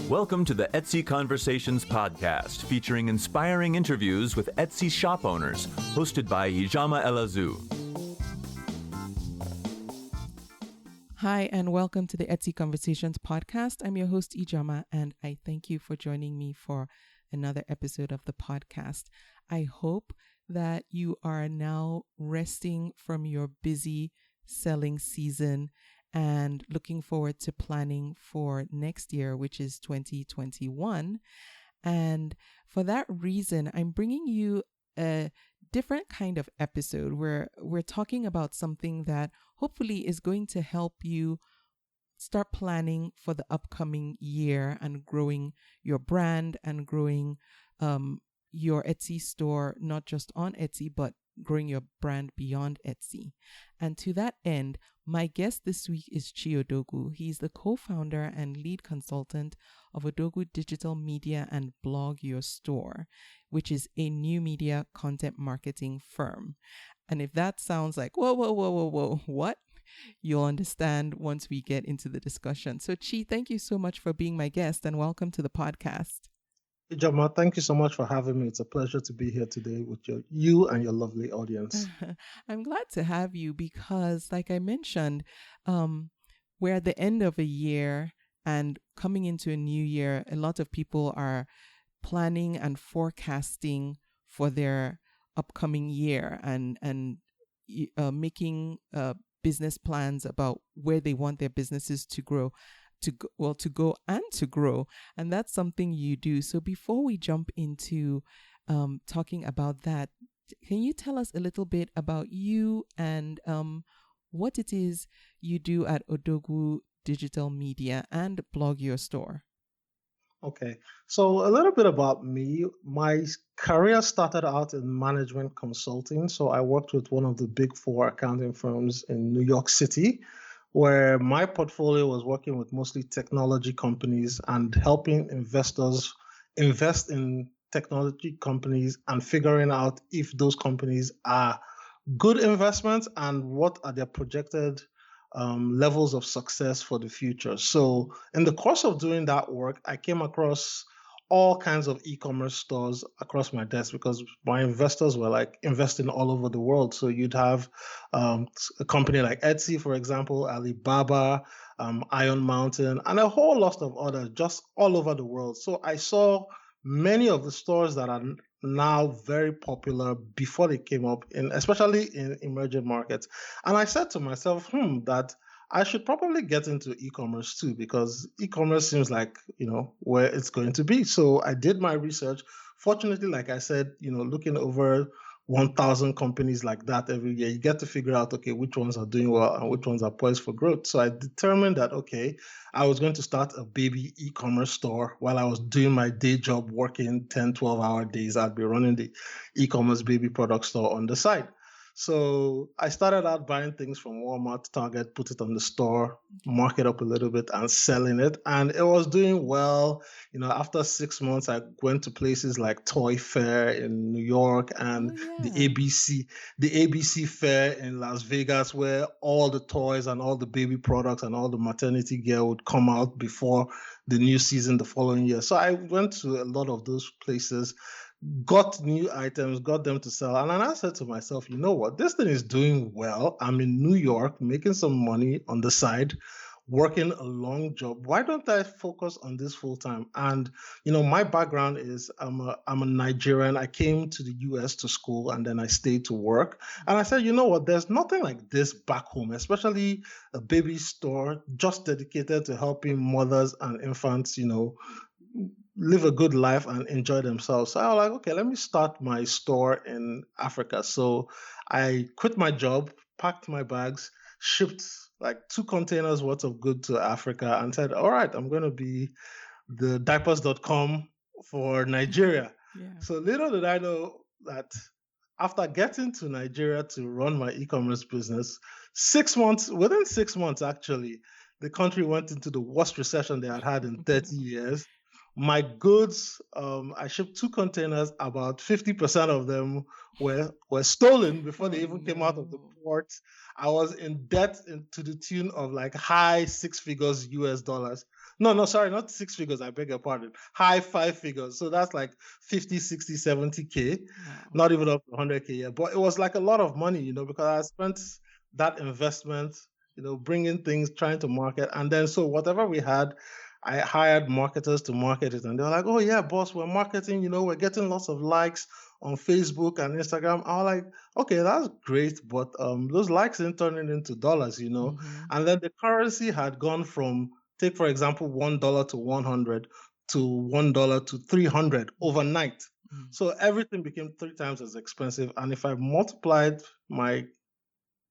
Welcome to the Etsy Conversations podcast, featuring inspiring interviews with Etsy shop owners, hosted by Ijama Elazu. Hi, and welcome to the Etsy Conversations podcast. I'm your host, Ijama, and I thank you for joining me for another episode of the podcast. I hope that you are now resting from your busy selling season and looking forward to planning for next year, which is 2021. And for that reason, I'm bringing you a different kind of episode where we're talking about something that hopefully is going to help you start planning for the upcoming year and growing your brand and growing your Etsy store, not just on Etsy, but growing your brand beyond Etsy. And to that end, my guest this week is Chi Odogwu. He's the co-founder and lead consultant of Odogwu Digital Media and Blog Your Store, which is a new media content marketing firm. And if that sounds like, whoa, what? You'll understand once we get into the discussion. So Chi, thank you so much for being my guest and welcome to the podcast. Ijama, thank you so much for having me. It's a pleasure to be here today with you and your lovely audience. I'm glad to have you because, like I mentioned, we're at the end of a year and coming into a new year. A lot of people are planning and forecasting for their upcoming year and making business plans about where they want their businesses to grow. To go and to grow. And that's something you do. So before we jump into talking about that, can you tell us a little bit about you and what it is you do at Odogwu Digital Media and Blog Your Store? Okay, so a little bit about me. My career started out in management consulting. So I worked with one of the big four accounting firms in New York City, where my portfolio was working with mostly technology companies and helping investors invest in technology companies and figuring out if those companies are good investments and what are their projected levels of success for the future. So in the course of doing that work, I came across all kinds of e-commerce stores across my desk because my investors were like investing all over the world. So you'd have a company like Etsy, for example, Alibaba, Iron Mountain, and a whole lot of others just all over the world. So I saw many of the stores that are now very popular before they came up, especially in emerging markets. And I said to myself, that I should probably get into e-commerce too, because e-commerce seems like, where it's going to be. So I did my research. Fortunately, like I said, looking over 1,000 companies like that every year, you get to figure out, okay, which ones are doing well and which ones are poised for growth. So I determined that, okay, I was going to start a baby e-commerce store while I was doing my day job, working 10, 12-hour days. I'd be running the e-commerce baby product store on the side. So I started out buying things from Walmart, Target, put it on the store, mark it up a little bit and selling it. And it was doing well. After 6 months, I went to places like Toy Fair in New York and the ABC Fair in Las Vegas, where all the toys and all the baby products and all the maternity gear would come out before the new season the following year. So I went to a lot of those places, got new items, got them to sell. And then I said to myself, you know what, this thing is doing well. I'm in New York, making some money on the side, working a long job. Why don't I focus on this full time? And, my background is I'm a Nigerian. I came to the US to school and then I stayed to work. And I said, you know what, there's nothing like this back home, especially a baby store just dedicated to helping mothers and infants, live a good life and enjoy themselves. So I was like, okay, let me start my store in Africa. So I quit my job, packed my bags, shipped like 2 containers worth of goods to Africa and said, all right, I'm going to be the diapers.com for Nigeria. Yeah. So little did I know that after getting to Nigeria to run my e-commerce business, within 6 months, actually, the country went into the worst recession they had in 30 years. My goods, I shipped 2 containers. About 50% of them were stolen before they even came out of the port. I was in debt to the tune of like high six figures US dollars. No, sorry, not six figures. I beg your pardon. High five figures. So that's like 50, 60, 70K, Wow. not even up to 100K yet. But it was like a lot of money, because I spent that investment, bringing things, trying to market. And then so whatever we had, I hired marketers to market it, and they were like, "Oh yeah, boss, we're marketing. We're getting lots of likes on Facebook and Instagram." I was like, "Okay, that's great, but those likes ain't turning into dollars, Mm-hmm. And then the currency had gone from, take for example, $1 to 100 to $1 to 300 overnight. Mm-hmm. So everything became 3 times as expensive. And if I multiplied my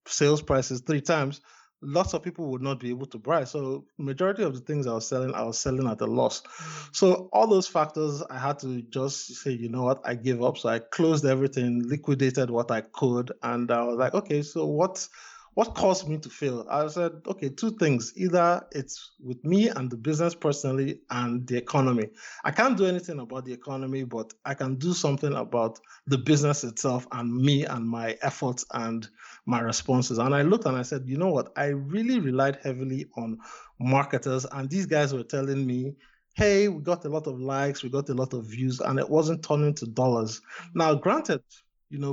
sales prices 3 times, lots of people would not be able to buy. So majority of the things I was selling at a loss. So all those factors, I had to just say, you know what, I gave up. So I closed everything, liquidated what I could, and I was like, okay, so what caused me to fail? I said, okay, two things. Either it's with me and the business personally and the economy. I can't do anything about the economy, but I can do something about the business itself and me and my efforts and my responses. And I looked and I said, you know what? I really relied heavily on marketers, and these guys were telling me, hey, we got a lot of likes, we got a lot of views, and it wasn't turning to dollars. Now, granted,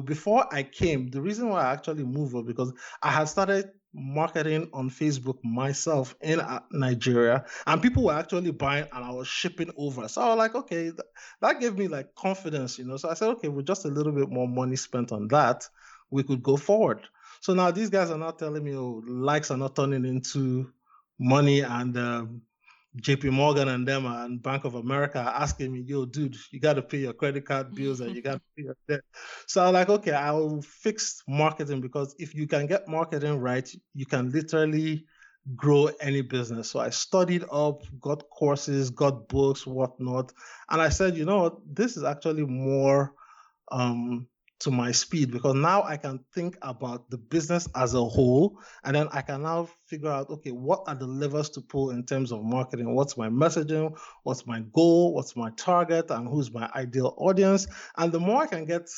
before I came, the reason why I actually moved was because I had started marketing on Facebook myself in Nigeria, and people were actually buying and I was shipping over. So I was like, okay, that gave me like confidence, So I said, okay, with just a little bit more money spent on that, we could go forward. So now these guys are not telling me, oh, likes are not turning into money, and JP Morgan and them and Bank of America are asking me, yo, dude, you got to pay your credit card bills and you got to pay your debt. So I'm like, okay, I will fix marketing, because if you can get marketing right, you can literally grow any business. So I studied up, got courses, got books, whatnot. And I said, you know what, this is actually more to my speed, because now I can think about the business as a whole, and then I can now figure out, okay, what are the levers to pull in terms of marketing? What's my messaging? What's my goal? What's my target? And who's my ideal audience? And the more I can get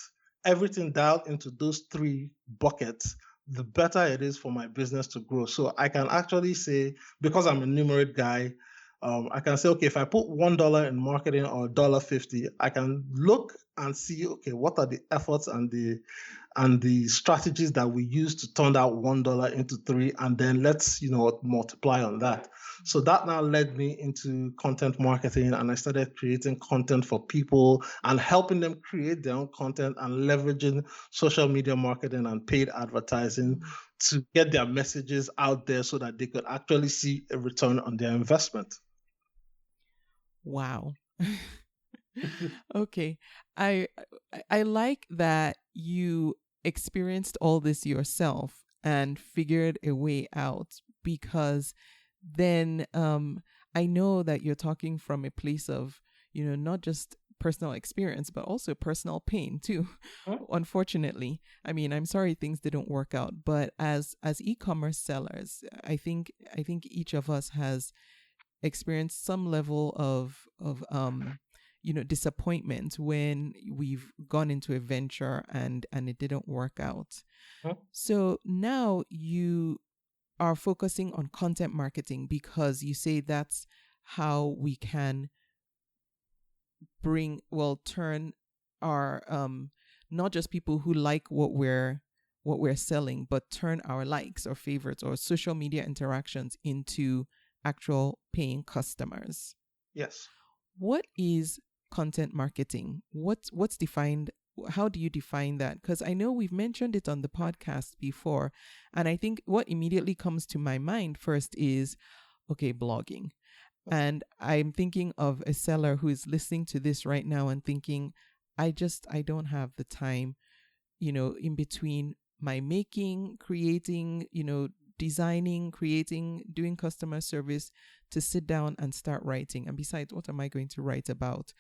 everything dialed into those three buckets, the better it is for my business to grow. So I can actually say, because I'm a numeric guy, I can say, okay, if I put $1 in marketing or $1.50, I can look and see, okay, what are the efforts and the strategies that we use to turn that $1 into three, and then let's multiply on that. So that now led me into content marketing, and I started creating content for people and helping them create their own content and leveraging social media marketing and paid advertising to get their messages out there so that they could actually see a return on their investment. Wow. Okay. I like that you experienced all this yourself and figured a way out, because then I know that you're talking from a place of, not just personal experience, but also personal pain too. Unfortunately, I mean, I'm sorry things didn't work out, but as e-commerce sellers, I think each of us has experienced some level of disappointment when we've gone into a venture and it didn't work out. So now you are focusing on content marketing, because you say that's how we can turn our not just people who like what we're selling, but turn our likes or favorites or social media interactions into actual paying customers. Yes. What is content marketing? What's defined? How do you define that? Because I know we've mentioned it on the podcast before, and I think what immediately comes to my mind first is, okay, blogging. And I'm thinking of a seller who is listening to this right now and thinking, I don't have the time, in between my creating, designing, creating, doing customer service, to sit down and start writing. And besides, what am I going to write about?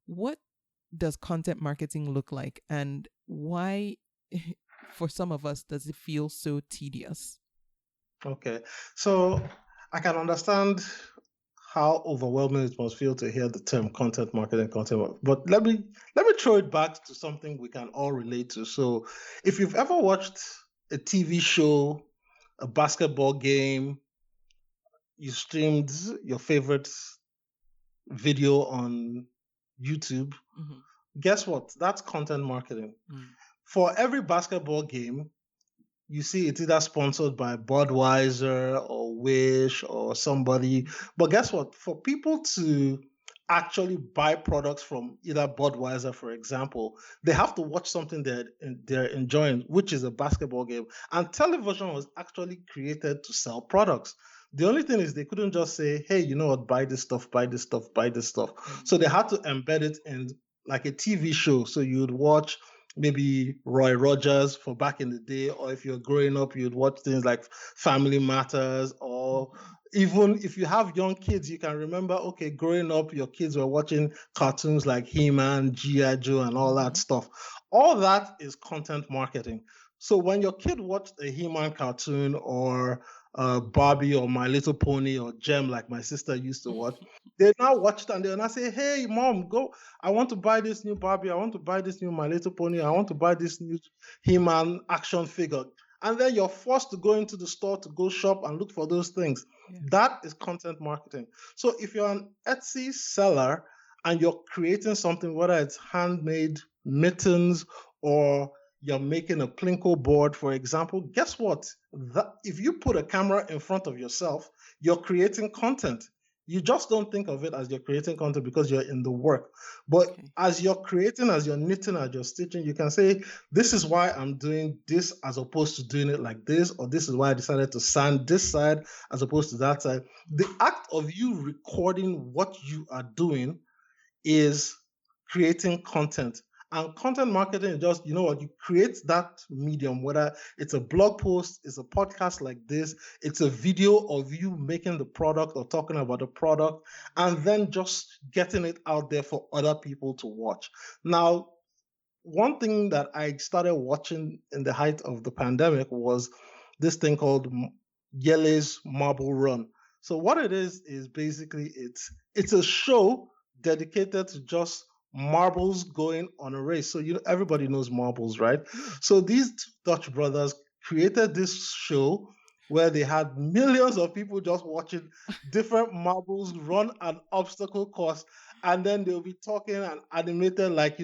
What does content marketing look like, and why, for some of us, does it feel so tedious? Okay, so I can understand how overwhelming it must feel to hear the term content marketing, but let me throw it back to something we can all relate to. So if you've ever watched a TV show, a basketball game, you streamed your favorite video on YouTube, guess what? That's content marketing. For every basketball game, you see it's either sponsored by Budweiser or Wish or somebody. But guess what? For people to actually buy products from either Budweiser, for example, they have to watch something that they're enjoying, which is a basketball game. And television was actually created to sell products. The only thing is they couldn't just say, hey, you know what, buy this stuff, buy this stuff, buy this stuff. So they had to embed it in like a TV show. So you'd watch maybe Roy Rogers for back in the day, or if you're growing up, you'd watch things like Family Matters, or even if you have young kids, you can remember, okay, growing up, your kids were watching cartoons like He-Man, G.I. Joe, and all that stuff. All that is content marketing. So when your kid watched a He-Man cartoon or Barbie or My Little Pony or Gem, like my sister used to watch, they now watch it and they'll now say, hey, mom, go, I want to buy this new Barbie, I want to buy this new My Little Pony, I want to buy this new He-Man action figure. And then you're forced to go into the store to go shop and look for those things. Yeah. That is content marketing. So if you're an Etsy seller and you're creating something, whether it's handmade mittens or you're making a Plinko board, for example, guess what? If you put a camera in front of yourself, you're creating content. You just don't think of it as you're creating content because you're in the work. But as you're creating, as you're knitting, as you're stitching, you can say, this is why I'm doing this as opposed to doing it like this, or this is why I decided to sand this side as opposed to that side. The act of you recording what you are doing is creating content. And content marketing is just, you know what, you create that medium, whether it's a blog post, it's a podcast like this, it's a video of you making the product or talking about the product, and then just getting it out there for other people to watch. Now, one thing that I started watching in the height of the pandemic was this thing called Yele's Marble Run. So what it is basically it's a show dedicated to just marbles going on a race. So everybody knows marbles, right? So these two Dutch brothers created this show where they had millions of people just watching different marbles run an obstacle course, and then they'll be talking and animated like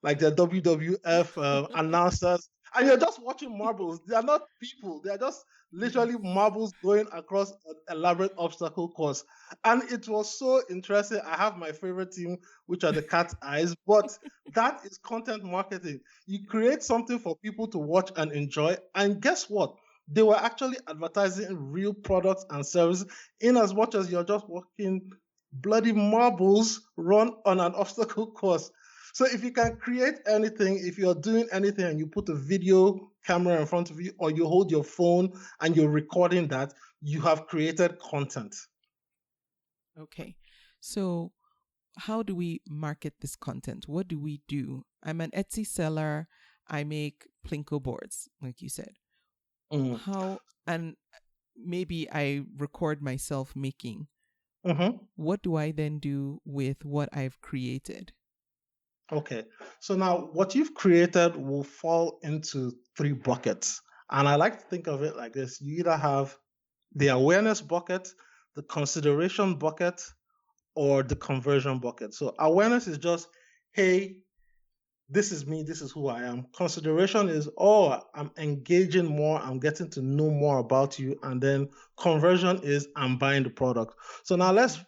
like the WWF announcers, and you're just watching marbles. They are not people, they are just literally marbles going across an elaborate obstacle course. And it was so interesting. I have my favorite team, which are the Cat Eyes, but that is content marketing. You create something for people to watch and enjoy, and guess what? They were actually advertising real products and services in as much as you're just watching bloody marbles run on an obstacle course. So if you can create anything, if you're doing anything and you put a video camera in front of you, or you hold your phone and you're recording that, you have created content. Okay. So how do we market this content? What do we do? I'm an Etsy seller. I make Plinko boards, like you said. How, and maybe I record myself making. What do I then do with what I've created? Okay, so now what you've created will fall into 3 buckets. And I like to think of it like this. You either have the awareness bucket, the consideration bucket, or the conversion bucket. So awareness is just, hey, this is me, this is who I am. Consideration is, oh, I'm engaging more, I'm getting to know more about you. And then conversion is, I'm buying the product. So now let's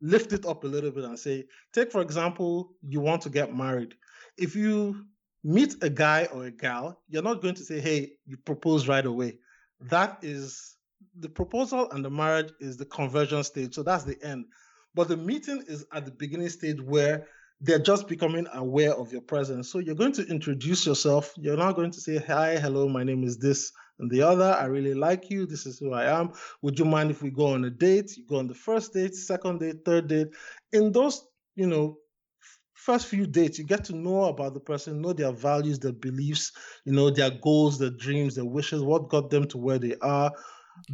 lift it up a little bit and say, take, for example, you want to get married. If you meet a guy or a gal, you're not going to say, hey, you propose right away. That is the proposal, and the marriage is the conversion stage. So that's the end. But the meeting is at the beginning stage where they're just becoming aware of your presence. So you're going to introduce yourself. You're not going to say, hi, hello, my name is this and the other. I really like you. This is who I am. Would you mind if we go on a date? You go on the first date, second date, third date. In those, first few dates, you get to know about the person, know their values, their beliefs, their goals, their dreams, their wishes, what got them to where they are.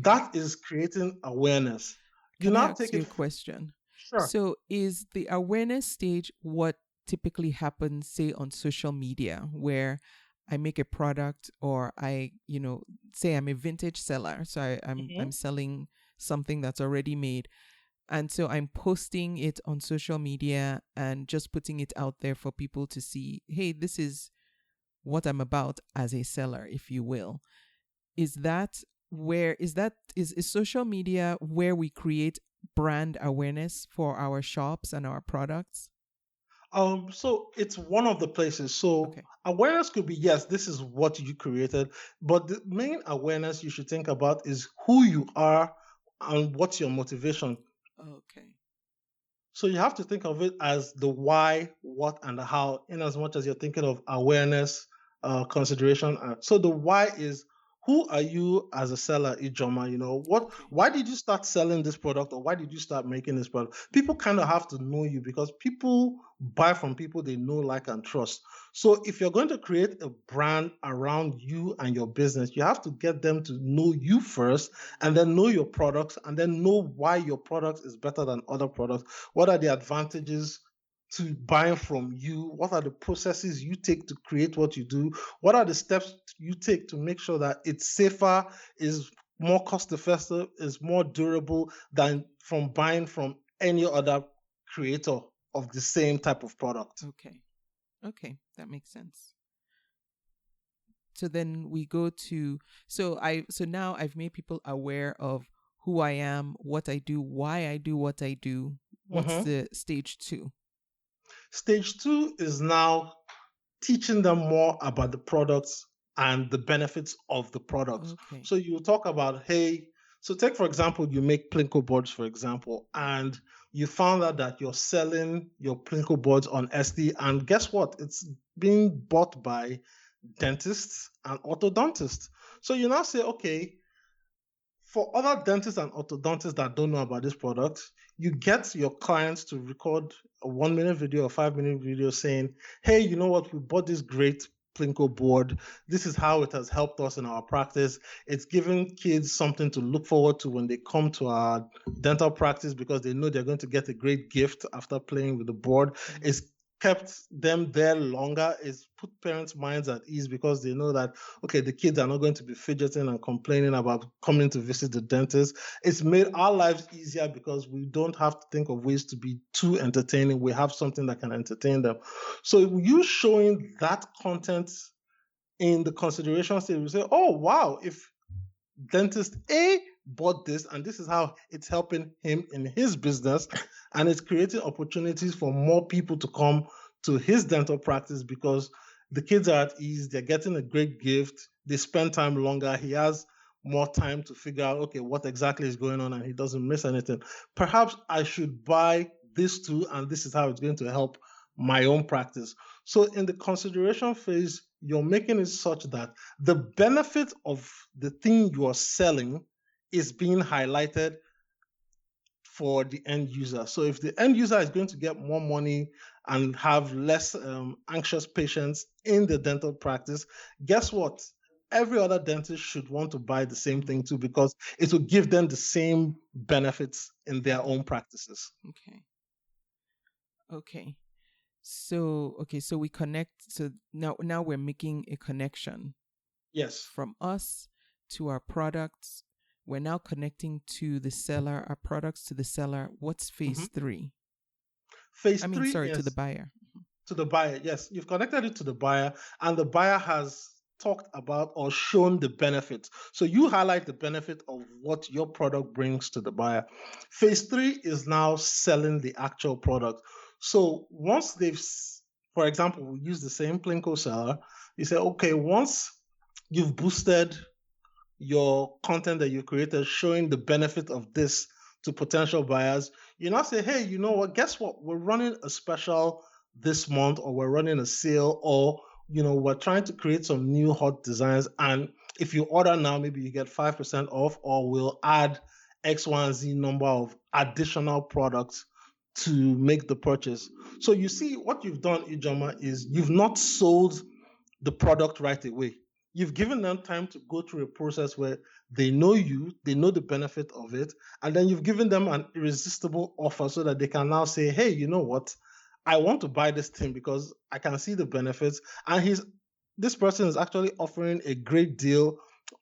That is creating awareness. You Can I now ask take you it. a question? Sure. So, is the awareness stage what typically happens, say, on social media, where I make a product or say I'm a vintage seller, so I'm Mhm. selling something that's already made, and so I'm posting it on social media and just putting it out there for people to see. Hey, this is what I'm about as a seller, if you will. Is that where is social media where we create brand awareness for our shops and our products? So it's one of the places. So Okay. awareness could be, yes, this is what you created, but the main awareness you should think about is who you are and what's your motivation. Okay. So you have to think of it as the why, what, and the how, in as much as you're thinking of awareness, consideration. So the why is, who are you as a seller, Ijoma? Okay. why did you start selling this product, or why did you start making this product? People kind of have to know you, because people buy from people they know, like, and trust. So if you're going to create a brand around you and your business, you have to get them to know you first, and then know your products, and then know why your product is better than other products. What are the advantages to buying from you? What are the processes you take to create what you do? What are the steps you take to make sure that it's safer, is more cost effective, is more durable than from buying from any other creator of the same type of product? Okay. Okay. That makes sense. So then we go to so now I've made people aware of who I am, what I do, why I do what I do. What's Mhm. the stage two? Stage two is now teaching them more about the products and the benefits of the products. Okay. So you talk about, hey, so take for example, you make Plinko boards, for example, and you found out that you're selling your Plinko boards on SD, and guess what? It's being bought by dentists and orthodontists. So you now say, okay, for other dentists and orthodontists that don't know about this product, you get your clients to record a 1 minute video or 5 minute video saying, hey, you know what? We bought this great Plinko board. This is how it has helped us in our practice. It's giving kids something to look forward to when they come to our dental practice, because they know they're going to get a great gift after playing with the board. Mm-hmm. It's kept them there longer. It's put parents' minds at ease, because they know that, okay, the kids are not going to be fidgeting and complaining about coming to visit the dentist. It's made our lives easier, because we don't have to think of ways to be too entertaining. We have something that can entertain them. So you showing that content in the consideration stage, we say, oh, wow, if dentist A bought this, and this is how it's helping him in his business, and it's creating opportunities for more people to come to his dental practice, because the kids are at ease, they're getting a great gift, they spend time longer, he has more time to figure out, okay, what exactly is going on, and he doesn't miss anything. Perhaps I should buy this too, and this is how it's going to help my own practice. So in the consideration phase, you're making it such that the benefit of the thing you are selling is being highlighted for the end user. So if the end user is going to get more money and have less anxious patients in the dental practice, guess what? Every other dentist should want to buy the same thing too, because it will give them the same benefits in their own practices. Okay. Okay. So we connect. So now we're making a connection Yes. from us to our products. We're now connecting to the seller, our products to the seller. What's phase Mm-hmm. three? Phase I mean, three sorry, to the is buyer. to the buyer. Yes, you've connected it to the buyer, and the buyer has talked about or shown the benefits. So you highlight the benefit of what your product brings to the buyer. Phase three is now selling the actual product. So once for example, we use the same Plinko seller, you say, okay, once you've boosted your content that you created showing the benefit of this to potential buyers, you now say, hey, you know what? Guess what? We're running a special this month, or we're running a sale, or we're trying to create some new hot designs. And if you order now, maybe you get 5% off, or we'll add X, Y, and Z number of additional products to make the purchase. So you see, what you've done, Ijoma, is you've not sold the product right away. you've given them time to go through a process where they know you, they know the benefit of it, and then you've given them an irresistible offer so that they can now say, hey, you know what? I want to buy this thing because I can see the benefits. And this person is actually offering a great deal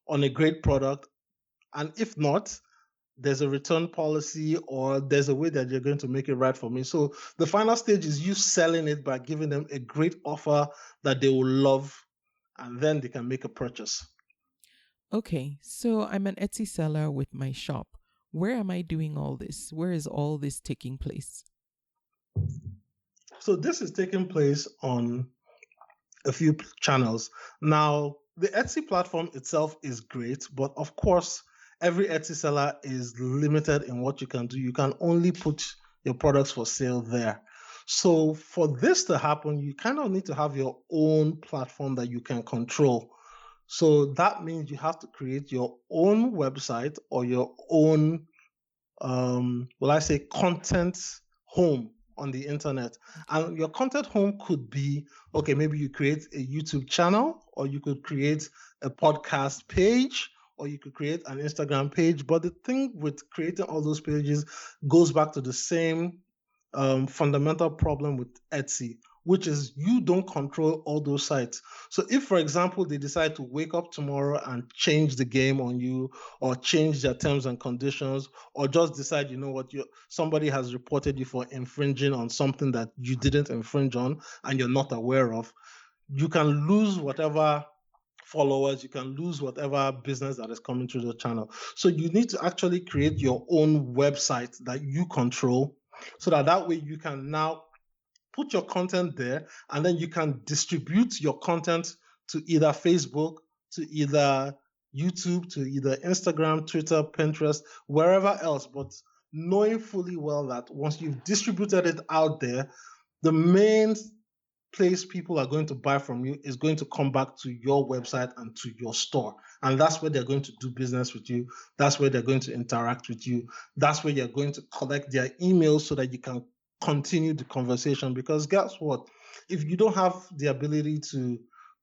on a great product. And if not, there's a return policy or there's a way that you're going to make it right for me. So the final stage is you selling it by giving them a great offer that they will love, and then they can make a purchase. Okay, so I'm an Etsy seller with my shop. Where am I doing all this? Where is all this taking place? So this is taking place on a few channels. Now, the Etsy platform itself is great, but of course, every Etsy seller is limited in what you can do. You can only put your products for sale there. So for this to happen, you kind of need to have your own platform that you can control. So that means you have to create your own website or your own, content home on the internet. And your content home could be, okay, maybe you create a YouTube channel, or you could create a podcast page, or you could create an Instagram page. But the thing with creating all those pages goes back to the same fundamental problem with Etsy, which is you don't control all those sites. So if, for example, they decide to wake up tomorrow and change the game on you, or change their terms and conditions, or just decide, you know what, somebody has reported you for infringing on something that you didn't infringe on and you're not aware of, you can lose whatever followers, you can lose whatever business that is coming through the channel. So you need to actually create your own website that you control, so that way you can now put your content there, and then you can distribute your content to either Facebook, to either YouTube, to either Instagram, Twitter, Pinterest, wherever else. But knowing fully well that once you've distributed it out there, the main place people are going to buy from you is going to come back to your website and to your store. And that's where they're going to do business with you. That's where they're going to interact with you. That's where you're going to collect their emails so that you can continue the conversation. Because guess what? If you don't have the ability to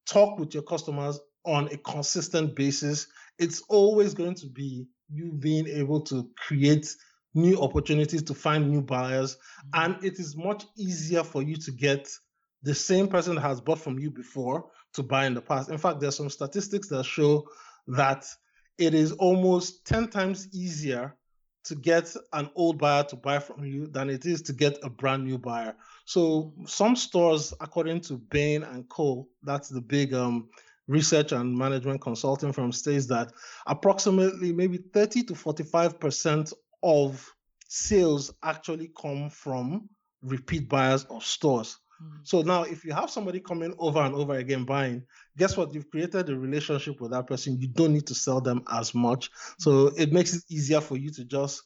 talk with your customers on a consistent basis, it's always going to be you being able to create new opportunities to find new buyers. And it is much easier for you to get the same person that has bought from you before to buy in the past. In fact, there's some statistics that show that it is almost 10 times easier to get an old buyer to buy from you than it is to get a brand new buyer. So some stores, according to Bain and Co., that's the big research and management consulting firm, states that approximately maybe 30 to 45% of sales actually come from repeat buyers of stores. So now if you have somebody coming over and over again buying, guess what? You've created a relationship with that person. You don't need to sell them as much. So it makes it easier for you to just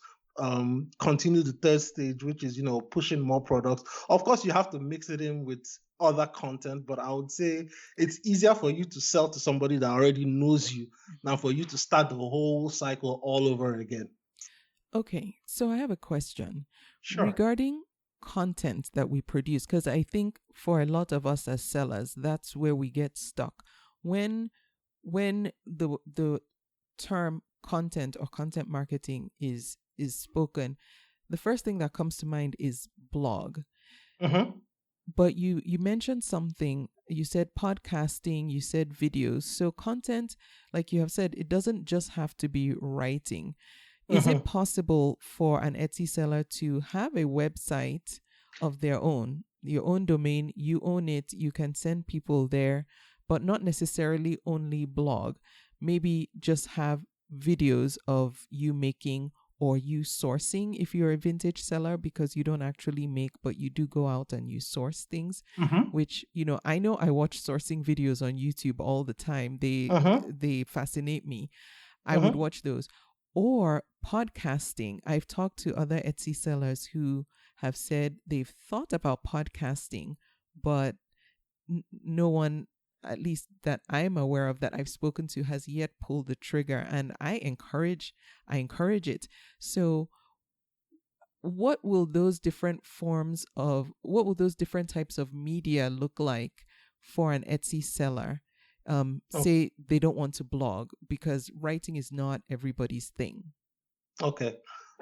continue the third stage, which is, pushing more products. Of course, you have to mix it in with other content, but I would say it's easier for you to sell to somebody that already knows you than for you to start the whole cycle all over again. Okay, so I have a question. Sure. Regarding content that we produce, because I think for a lot of us as sellers, that's where we get stuck. When the term content or content marketing is spoken, the first thing that comes to mind is blog. Mm-hmm. But you mentioned something. You said podcasting, you said videos. So content, like you have said, it doesn't just have to be writing. Is it possible for an Etsy seller to have a website of their own, your own domain, you own it, you can send people there, but not necessarily only blog? Maybe just have videos of you making or you sourcing if you're a vintage seller, because you don't actually make, but you do go out and you source things, which, I know I watch sourcing videos on YouTube all the time. They fascinate me. I would watch those. Or podcasting. I've talked to other Etsy sellers who have said they've thought about podcasting, but no one, at least that I'm aware of, that I've spoken to, has yet pulled the trigger. And I encourage it. So what will those different types of media look like for an Etsy seller? say they don't want to blog because writing is not everybody's thing. Okay.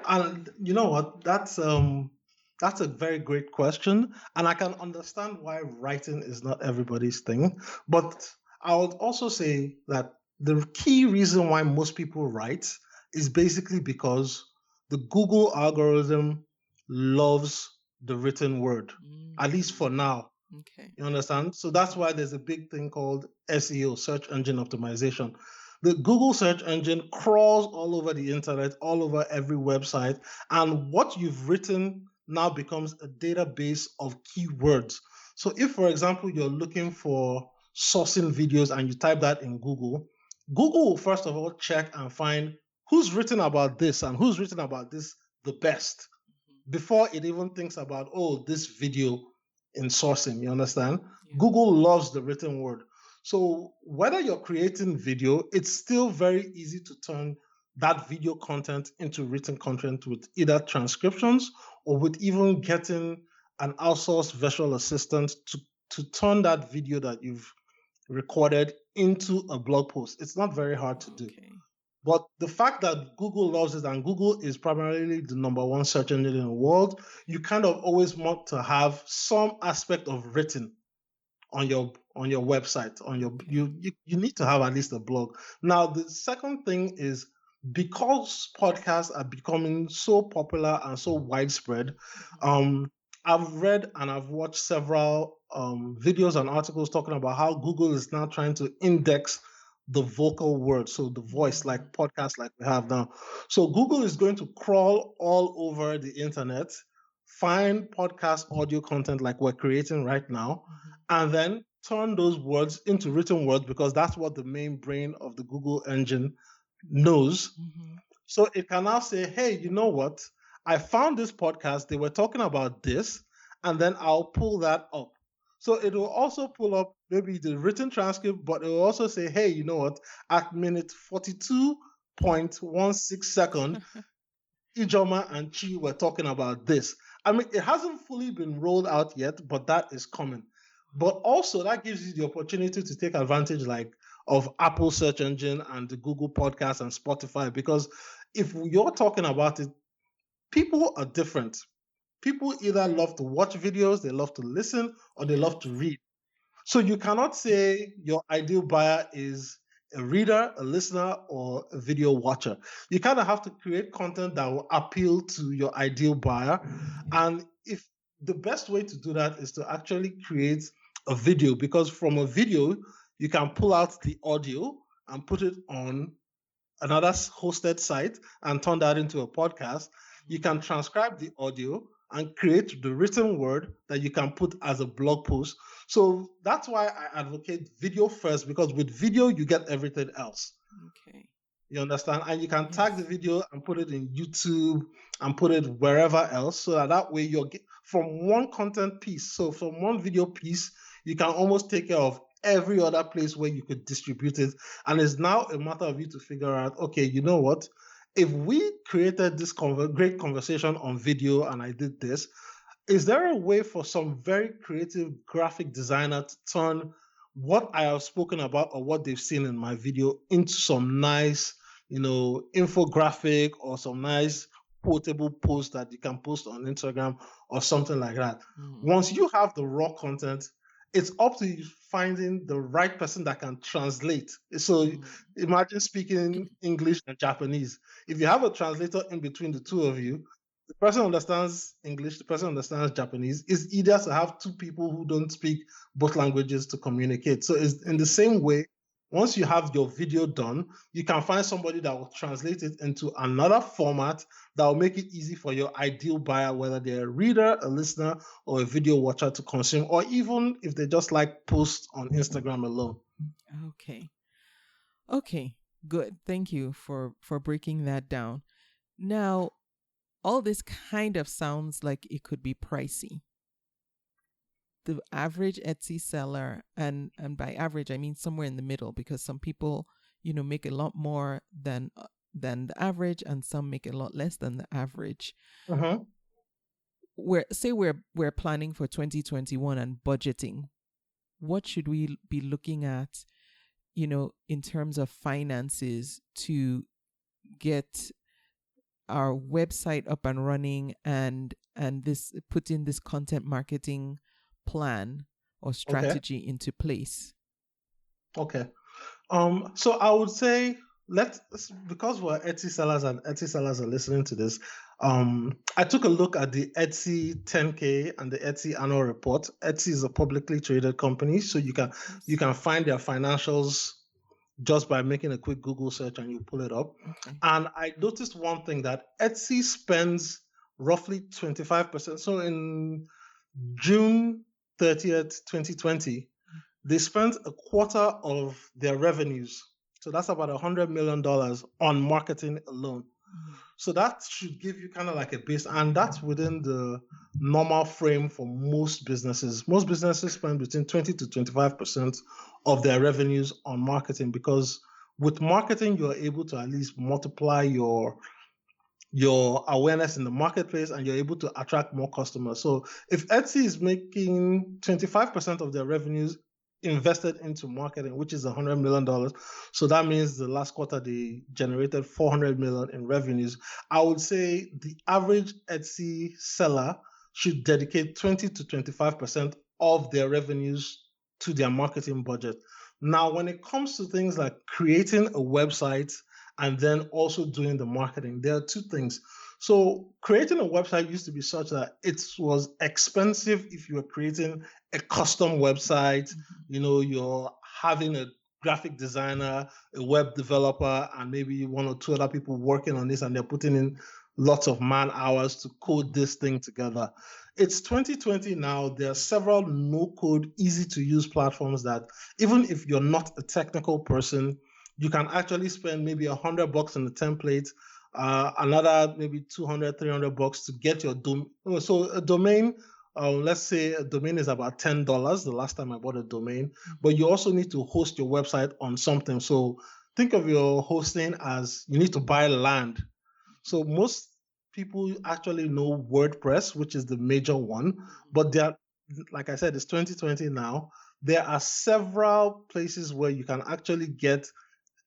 And you know what? That's a very great question. And I can understand why writing is not everybody's thing. But I would also say that the key reason why most people write is basically because the Google algorithm loves the written word, at least for now. Okay. You understand? So that's why there's a big thing called SEO, search engine optimization. The Google search engine crawls all over the internet, all over every website, and what you've written now becomes a database of keywords. So if, for example, you're looking for sourcing videos and you type that in Google, Google will first of all check and find who's written about this and who's written about this the best before it even thinks about, oh, this video in sourcing. You understand? Yeah. Google loves the written word. So whether you're creating video, it's still very easy to turn that video content into written content with either transcriptions or with even getting an outsourced virtual assistant to turn that video that you've recorded into a blog post. It's not very hard to do. Okay. But the fact that Google loves it and Google is primarily the number one search engine in the world, you kind of always want to have some aspect of written on your website. You need to have at least a blog. Now, the second thing is because podcasts are becoming so popular and so widespread, I've read and I've watched several videos and articles talking about how Google is now trying to index the vocal word, so the voice, like podcasts like we have now. So Google is going to crawl all over the internet, find podcast audio content like we're creating right now, and then turn those words into written words because that's what the main brain of the Google engine knows. So it can now say, hey, you know what? I found this podcast. They were talking about this, and then I'll pull that up. So it will also pull up maybe the written transcript, but it will also say, hey, you know what? At minute 42.16 second, Ijoma and Chi were talking about this. I mean, it hasn't fully been rolled out yet, but that is coming. But also that gives you the opportunity to take advantage of Apple search engine and the Google podcast and Spotify, because if you're talking about it, people are different. People either love to watch videos, they love to listen, or they love to read. So you cannot say your ideal buyer is a reader, a listener, or a video watcher. You kind of have to create content that will appeal to your ideal buyer. And if the best way to do that is to actually create a video, because from a video, you can pull out the audio and put it on another hosted site and turn that into a podcast. You can transcribe the audio and create the written word that you can put as a blog post. So that's why I advocate video first, because with video, you get everything else. Okay. You understand? And you can tag the video and put it in YouTube and put it wherever else, so that way you're from one content piece. So from one video piece, you can almost take care of every other place where you could distribute it. And it's now a matter of you to figure out, okay, you know what? If we created this great conversation on video and I did this, is there a way for some very creative graphic designer to turn what I have spoken about or what they've seen in my video into some nice, infographic or some nice portable post that you can post on Instagram or something like that? Once you have the raw content, it's up to you finding the right person that can translate. So imagine speaking English and Japanese. If you have a translator in between the two of you, the person understands English, the person understands Japanese. It's easier to have two people who don't speak both languages to communicate. So it's in the same way, once you have your video done, you can find somebody that will translate it into another format that will make it easy for your ideal buyer, whether they're a reader, a listener, or a video watcher to consume, or even if they just like posts on Instagram alone. Okay, good. Thank you for breaking that down. Now, all this kind of sounds like it could be pricey. The average Etsy seller, and by average I mean somewhere in the middle, because some people make a lot more than the average, and some make a lot less than the average. We're planning for 2021 and budgeting. What should we be looking at in terms of finances to get our website up and running and this put in this content marketing plan or strategy into place? Okay. So I would say because we're Etsy sellers and Etsy sellers are listening to this, I took a look at the Etsy 10K and the Etsy annual report. Etsy is a publicly traded company, so you can find their financials just by making a quick Google search and you pull it up. Okay. And I noticed one thing, that Etsy spends roughly 25%. So in June 30th, 2020, they spent a quarter of their revenues. So that's about $100 million on marketing alone. So that should give you kind of like a base, and that's within the normal frame for most businesses. Most businesses spend between 20 to 25% of their revenues on marketing, because with marketing, you're able to at least multiply your awareness in the marketplace and you're able to attract more customers. So if Etsy is making 25% of their revenues invested into marketing, which is $100 million, so that means the last quarter they generated $400 million in revenues. I would say the average Etsy seller should dedicate 20 to 25% of their revenues to their marketing budget. Now, when it comes to things like creating a website and then also doing the marketing, there are two things. So creating a website used to be such that it was expensive if you were creating a custom website. You're having a graphic designer, a web developer, and maybe one or two other people working on this, and they're putting in lots of man hours to code this thing together. It's 2020 now. There are several no-code, easy-to-use platforms that even if you're not a technical person, you can actually spend maybe $100 on the template, another maybe $200, $300 to get your domain. So a domain, let's say a domain is about $10 the last time I bought a domain, but you also need to host your website on something. So think of your hosting as you need to buy land. So most people actually know WordPress, which is the major one, but there, like I said, it's 2020 now. There are several places where you can actually get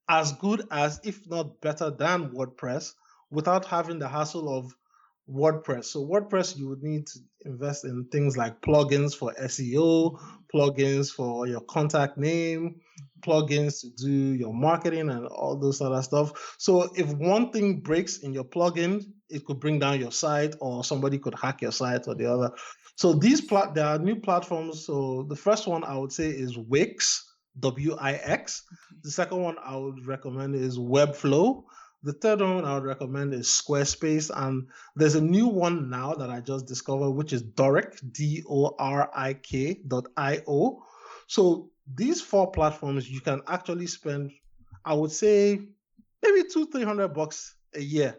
as good as, if not better than WordPress, without having the hassle of WordPress. So WordPress, you would need to invest in things like plugins for SEO, plugins for your contact name, plugins to do your marketing and all those other stuff. So if one thing breaks in your plugin, it could bring down your site, or somebody could hack your site or the other. So there are new platforms. So the first one I would say is Wix, Wix. The second one I would recommend is Webflow. The third one I would recommend is Squarespace. And there's a new one now that I just discovered, which is Doric, Dorik.io. So these four platforms, you can actually spend, I would say, maybe $200-$300 a year,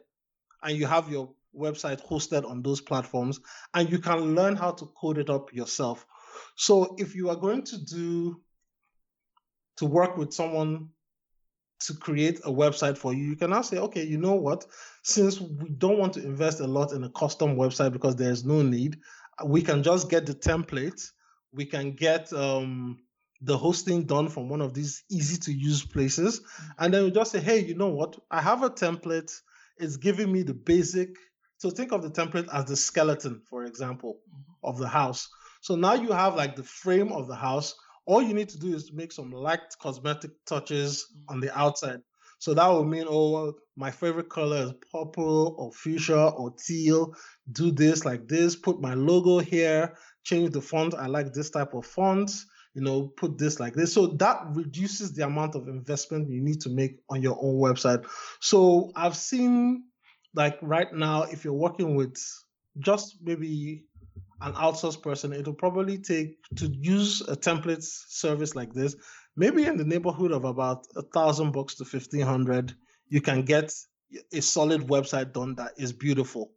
and you have your website hosted on those platforms, and you can learn how to code it up yourself. So if you are going to work with someone to create a website for you, you can now say, okay, you know what? Since we don't want to invest a lot in a custom website because there's no need, we can just get the template. We can get the hosting done from one of these easy to use places. And then we just say, hey, you know what? I have a template. It's giving me the basic. So think of the template as the skeleton, for example, of the house. So now you have like the frame of the house. All you need to do is to make some light cosmetic touches on the outside. So that would mean, oh, my favorite color is purple or fuchsia or teal. Do this like this, put my logo here, change the font. I like this type of font, put this like this. So that reduces the amount of investment you need to make on your own website. So I've seen, like right now, if you're working with just maybe an outsourced person, it'll probably take, to use a template service like this, maybe in the neighborhood of about $1,000 to $1,500. You can get a solid website done that is beautiful.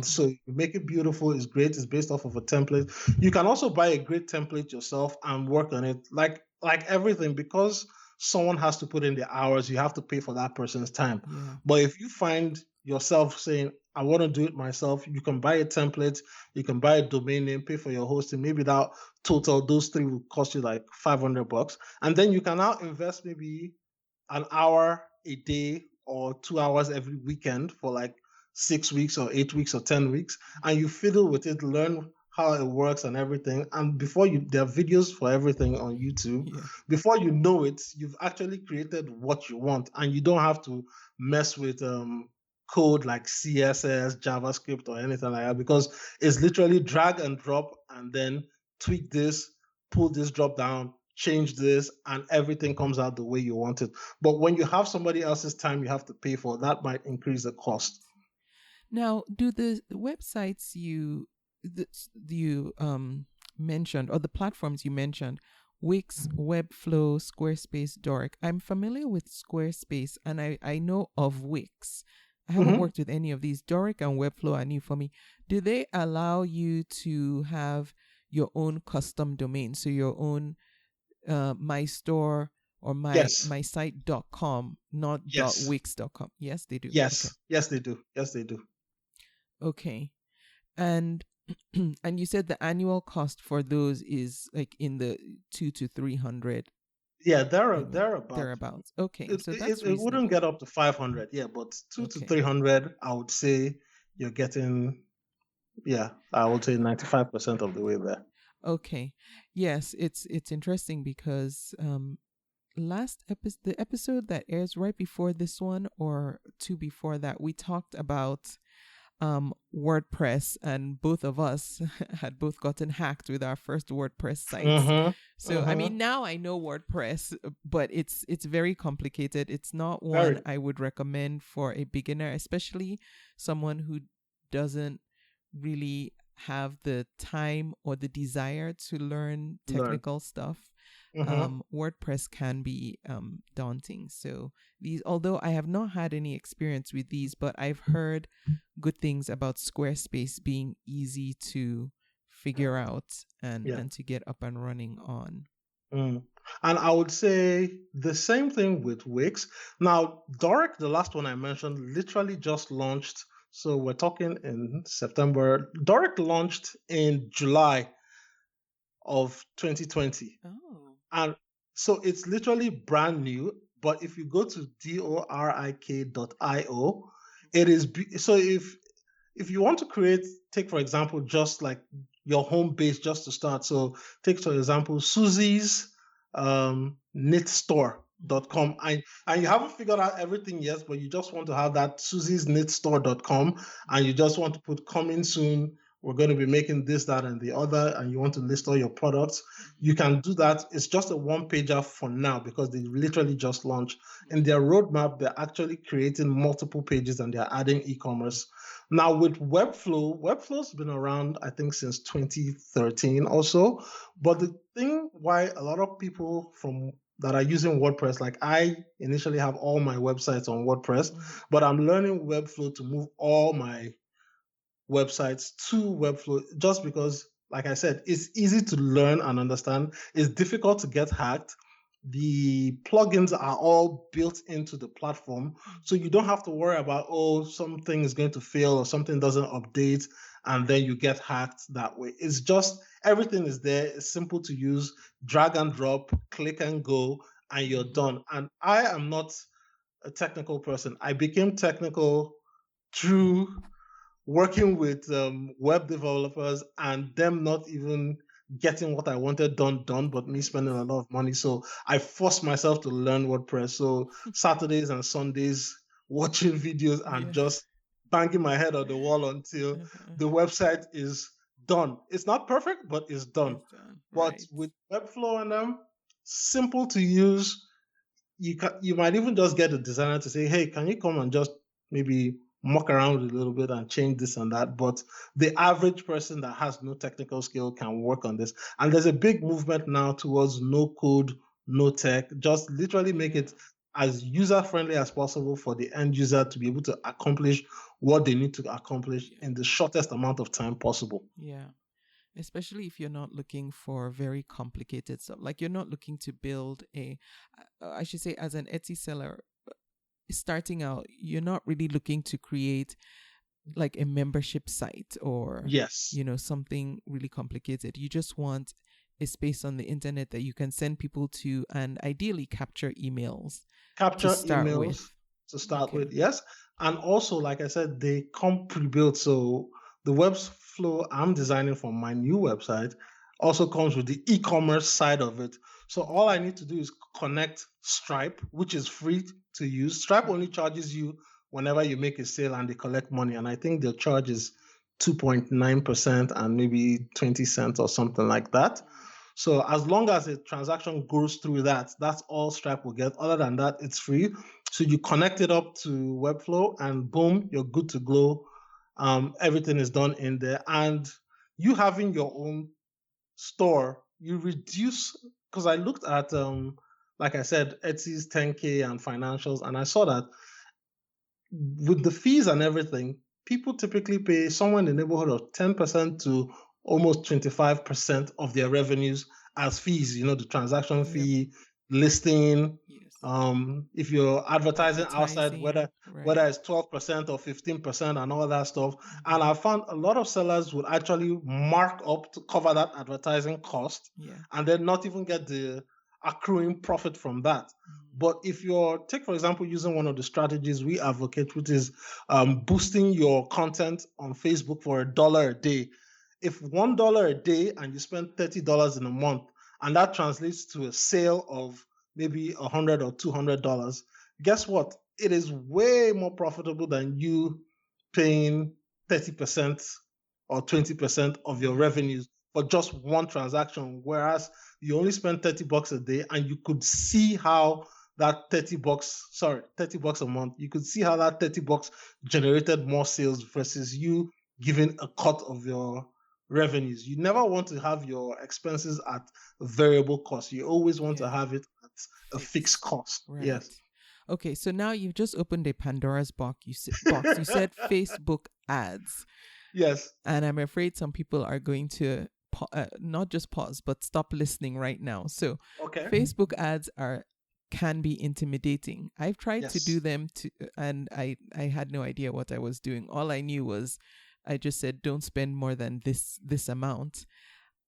So you make it beautiful. It's great. It's based off of a template. You can also buy a great template yourself and work on it. Like everything, because someone has to put in the hours, you have to pay for that person's time. Yeah. But if you find yourself saying, I want to do it myself, you can buy a template, you can buy a domain name, pay for your hosting. Maybe that total, those three will cost you like $500. And then you can now invest maybe an hour a day or 2 hours every weekend for like 6 weeks or 8 weeks or 10 weeks. And you fiddle with it, learn how it works and everything. And there are videos for everything on YouTube. Yeah. Before you know it, you've actually created what you want, and you don't have to mess with code like CSS, JavaScript, or anything like that, because it's literally drag and drop and then tweak this, pull this drop down, change this, and everything comes out the way you want it. But when you have somebody else's time you have to pay for, that might increase the cost. Now, do the websites you mentioned, or the platforms you mentioned, Wix, Webflow, Squarespace, Doric? I'm familiar with Squarespace, and I know of Wix. I haven't worked with any of these. Doric and Webflow are new for me. Do they allow you to have your own custom domain, so your own my store or mysite.com, not Yes. .wix.com? Yes, they do. Yes. Okay. Yes, they do. Yes, they do. Okay. And and you said the annual cost for those is like in the 200 to 300. Yeah, thereabouts. Thereabouts. Okay, It, so that's it wouldn't reasonable. get up to 500, yeah, but two to Okay. 300, I would say you're getting, yeah, I would say 95% of the way there. Okay. Yes, it's interesting because the episode that airs right before this one or two before that, we talked about WordPress, and both of us had both gotten hacked with our first WordPress sites. So I mean, now I know WordPress, but it's very complicated. It's not one I would recommend for a beginner, especially someone who doesn't really have the time or the desire to learn technical stuff. WordPress can be daunting. So these, although I have not had any experience with these, but I've heard good things about Squarespace being easy to figure out and to get up and running on. And I would say the same thing with Wix. Now, Doric, the last one I mentioned, literally just launched. So we're talking in September. Doric launched in July of 2020. Oh. And so it's literally brand new. But if you go to dorik.io, it is so if you want to take for example, just like your home base just to start. So take for example, Susie's knitstore.com, and you haven't figured out everything yet, but you just want to have that Susie's knitstore.com, and you just want to put coming soon. We're going to be making this, that, and the other, and you want to list all your products. You can do that. It's just a one-pager for now because they literally just launched. In their roadmap, they're actually creating multiple pages and they're adding e-commerce. Now with Webflow's been around, I think, since 2013 or so. But the thing why a lot of people that are using WordPress, like I initially have all my websites on WordPress, but I'm learning Webflow to move all my websites to Webflow just because, like I said, it's easy to learn and understand. It's difficult to get hacked. The plugins are all built into the platform, so you don't have to worry about, something is going to fail or something doesn't update and then you get hacked that way. It's just everything is there. It's simple to use, drag and drop, click and go, and you're done. And I am not a technical person. I became technical through working with web developers and them not even getting what I wanted done, but me spending a lot of money. So I forced myself to learn WordPress. So Saturdays and Sundays, watching videos and just banging my head on the wall until the website is done. It's not perfect, but it's done. But with Webflow and them, simple to use. You might even just get a designer to say, hey, can you come and just maybe muck around with a little bit and change this and that. But the average person that has no technical skill can work on this. And there's a big movement now towards no code, no tech. Just literally make it as user-friendly as possible for the end user to be able to accomplish what they need to accomplish in the shortest amount of time possible. Yeah. Especially if you're not looking for very complicated stuff. Like you're not looking to build I should say, as an Etsy seller, starting out, you're not really looking to create like a membership site or, Yes. something really complicated. You just want a space on the internet that you can send people to and ideally capture emails to Capture start with. emails to start Okay. with, yes. And also, like I said, they come pre-built. So the web flow I'm designing for my new website also comes with the e-commerce side of it. So all I need to do is connect Stripe, which is free to use. Stripe only charges you whenever you make a sale and they collect money. And I think their charge is 2.9% and maybe 20 cents or something like that. So as long as a transaction goes through that, that's all Stripe will get. Other than that, it's free. So you connect it up to Webflow and boom, you're good to go. Everything is done in there. And you having your own store, you reduce, because I looked at, like I said, Etsy's 10K and financials, and I saw that with the fees and everything, people typically pay somewhere in the neighborhood of 10% to almost 25% of their revenues as fees, the transaction fee, listing. Yes. If you're advertising outside, whether right. it's 12% or 15% and all that stuff. And I found a lot of sellers would actually mark up to cover that advertising cost and then not even get the accruing profit from that. But if take, for example, using one of the strategies we advocate, which is boosting your content on Facebook for $1 a day. If $1 a day and you spend $30 in a month, and that translates to a sale of maybe $100 or $200, guess what? It is way more profitable than you paying 30% or 20% of your revenues for just one transaction, whereas you only spend $30 a day, and you could see how that $30 a month, you could see how that $30 generated more sales versus you giving a cut of your revenues. You never want to have your expenses at variable cost. You always want to have it at a fixed cost. Right. Yes. Okay, so now you've just opened a Pandora's box. You said Facebook ads. Yes. And I'm afraid some people are going to not just pause, but stop listening right now. So Facebook ads can be intimidating. I've tried to do them and I had no idea what I was doing. All I knew was I just said, don't spend more than this amount.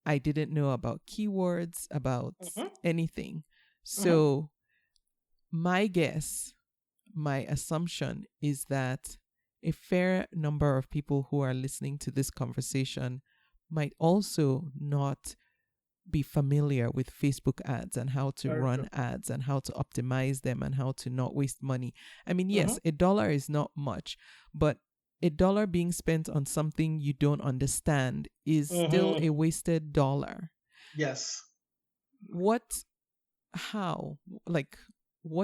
I didn't know about keywords, about anything. So my guess, my assumption is that a fair number of people who are listening to this conversation might also not be familiar with Facebook ads and how to run ads and how to optimize them and how to not waste money. I mean, yes, $1 is not much, but $1 being spent on something you don't understand is still a wasted dollar. Yes. What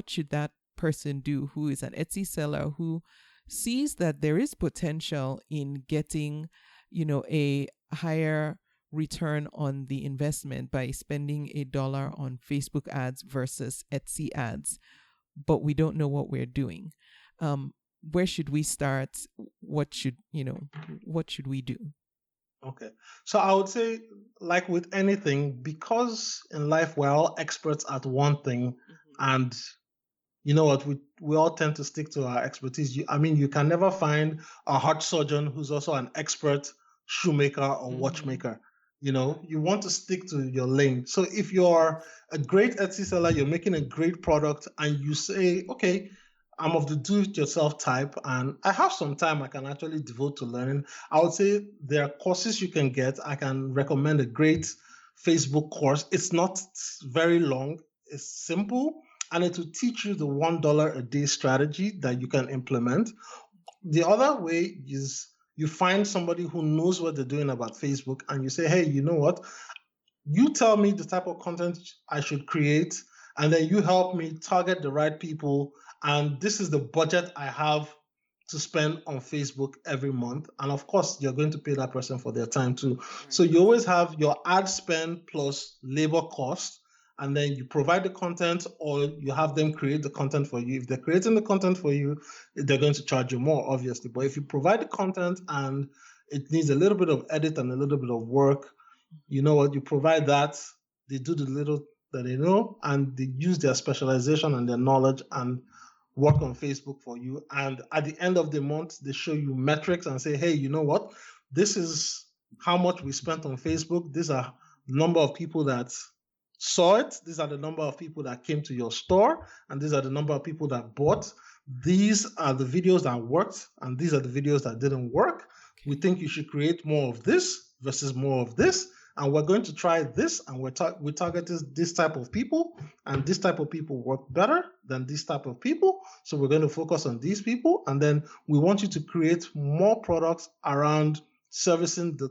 should that person do who is an Etsy seller who sees that there is potential in getting, a higher return on the investment by spending $1 on Facebook ads versus Etsy ads, but we don't know what we're doing? Where should we start? What should we do? Okay. So I would say, like with anything, because in life we're all experts at one thing, and you know what, we all tend to stick to our expertise. You can never find a heart surgeon who's also an expert shoemaker or watchmaker. You want to stick to your lane. So if you're a great Etsy seller, you're making a great product, and you say, okay, I'm of the do-it-yourself type, and I have some time I can actually devote to learning, I would say there are courses you can get. I can recommend a great Facebook course. It's not very long. It's simple, and it will teach you the $1 a day strategy that you can implement. The other way is you find somebody who knows what they're doing about Facebook, and you say, hey, you know what? You tell me the type of content I should create, and then you help me target the right people. And this is the budget I have to spend on Facebook every month. And of course, you're going to pay that person for their time too. Right. So you always have your ad spend plus labor cost, and then you provide the content, or you have them create the content for you. If they're creating the content for you, they're going to charge you more, obviously. But if you provide the content and it needs a little bit of edit and a little bit of work, you know what, you provide that, they do the little that they know, and they use their specialization and their knowledge, and work on Facebook for you. And at the end of the month, they show you metrics and say, hey, you know what? This is how much we spent on Facebook. These are the number of people that saw it. These are the number of people that came to your store. And these are the number of people that bought. These are the videos that worked. And these are the videos that didn't work. We think you should create more of this versus more of this. And we're going to try this, and we target this type of people, and this type of people work better than this type of people. So we're going to focus on these people, and then we want you to create more products around servicing the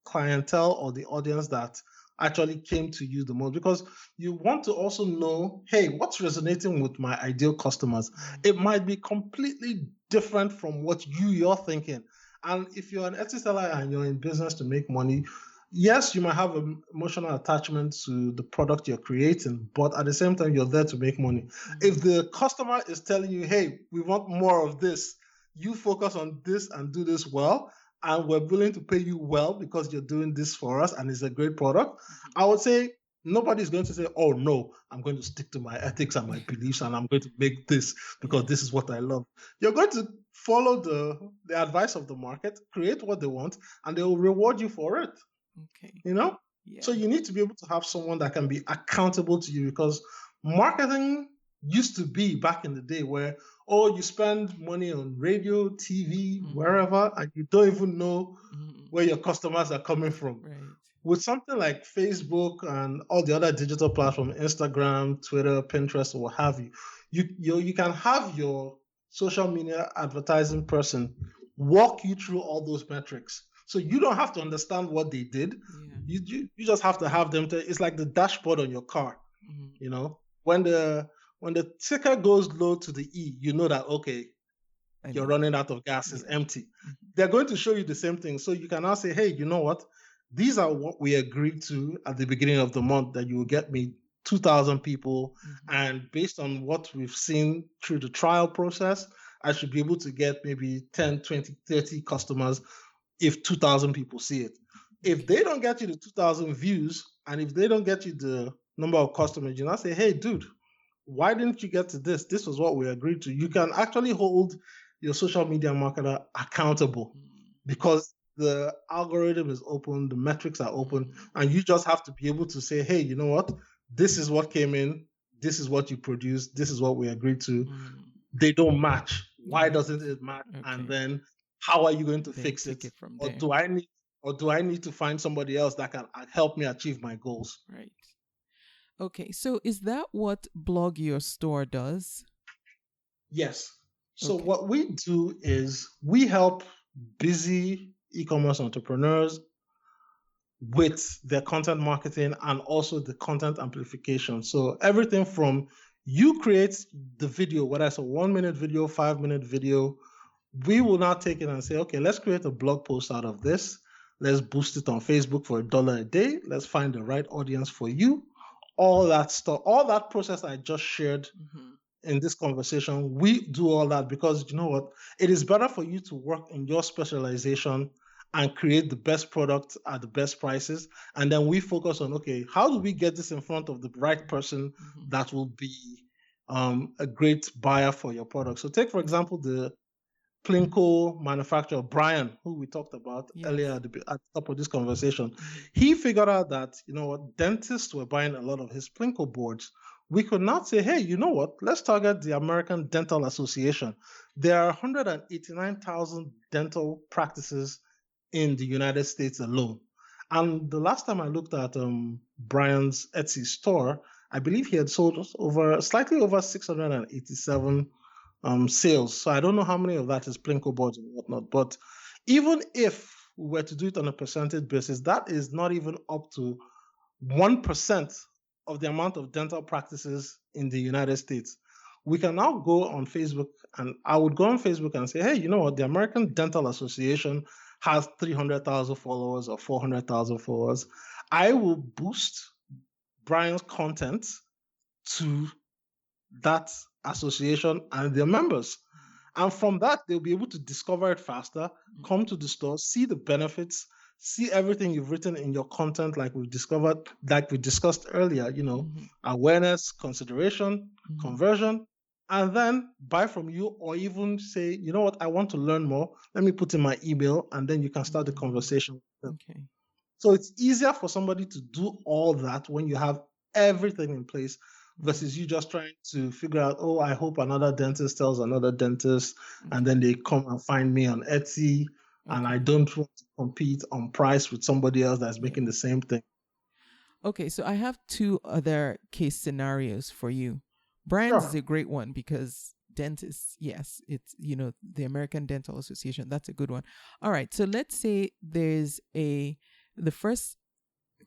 clientele or the audience that actually came to you the most, because you want to also know, hey, what's resonating with my ideal customers? It might be completely different from what you're thinking. And if you're an Etsy seller and you're in business to make money, yes, you might have an emotional attachment to the product you're creating, but at the same time, you're there to make money. If the customer is telling you, hey, we want more of this, you focus on this and do this well, and we're willing to pay you well because you're doing this for us and it's a great product, I would say nobody's going to say, oh, no, I'm going to stick to my ethics and my beliefs and I'm going to make this because this is what I love. You're going to follow the advice of the market, create what they want, and they will reward you for it. Okay. You know? Yeah. So you need to be able to have someone that can be accountable to you, because marketing used to be back in the day where, oh, you spend money on radio, TV, wherever, and you don't even know where your customers are coming from. Right. With something like Facebook and all the other digital platforms, Instagram, Twitter, Pinterest, or what have you, you can have your social media advertising person walk you through all those metrics. So you don't have to understand what they did. Yeah. You just have to have them. It's like the dashboard on your car. You know, when the ticker goes low to the E, you know that, okay, you're running out of gas, it's empty. They're going to show you the same thing. So you can now say, hey, you know what? These are what we agreed to at the beginning of the month, that you will get me 2,000 people. And based on what we've seen through the trial process, I should be able to get maybe 10, 20, 30 customers if 2,000 people see it. If they don't get you the 2,000 views, and if they don't get you the number of customers, you now say, hey, dude, why didn't you get to this? This was what we agreed to. You can actually hold your social media marketer accountable, because the algorithm is open, the metrics are open, and you just have to be able to say, hey, you know what? This is what came in. This is what you produced. This is what we agreed to. They don't match. Why doesn't it match? Okay. And then how are you going to fix it? Or do I need to find somebody else that can help me achieve my goals? Right. Okay. So is that what Blog Your Store does? Yes. So what we do is we help busy e-commerce entrepreneurs with their content marketing and also the content amplification. So everything from you create the video, whether it's a 1-minute video, 5-minute video, we will now take it and say, okay, let's create a blog post out of this. Let's boost it on Facebook for $1 a day. Let's find the right audience for you. All that stuff, all that process I just shared in this conversation, we do all that because, you know what? It is better for you to work in your specialization and create the best product at the best prices. And then we focus on, okay, how do we get this in front of the right person that will be a great buyer for your product? So take, for example, the Plinko manufacturer, Brian, who we talked about earlier at the top of this conversation. He figured out that, you know what, dentists were buying a lot of his Plinko boards. We could not say, hey, you know what, let's target the American Dental Association. There are 189,000 dental practices in the United States alone. And the last time I looked at Brian's Etsy store, I believe he had sold slightly over 687 sales. So I don't know how many of that is Plinko boards and whatnot. But even if we were to do it on a percentage basis, that is not even up to 1% of the amount of dental practices in the United States. We can now go on Facebook, and I would go on Facebook and say, hey, you know what? The American Dental Association has 300,000 followers or 400,000 followers. I will boost Brian's content to that association and their members. And from that, they'll be able to discover it faster, come to the store, see the benefits, see everything you've written in your content, like we discussed earlier, you know, awareness, consideration, conversion, and then buy from you, or even say, you know what, I want to learn more. Let me put in my email, and then you can start the conversation with them. Okay. So it's easier for somebody to do all that when you have everything in place versus you just trying to figure out, oh, I hope another dentist tells another dentist, and then they come and find me on Etsy, and I don't want to compete on price with somebody else that's making the same thing. Okay, so I have two other case scenarios for you. Brands is a great one because dentists, yes, it's, the American Dental Association. That's a good one. All right, so let's say the first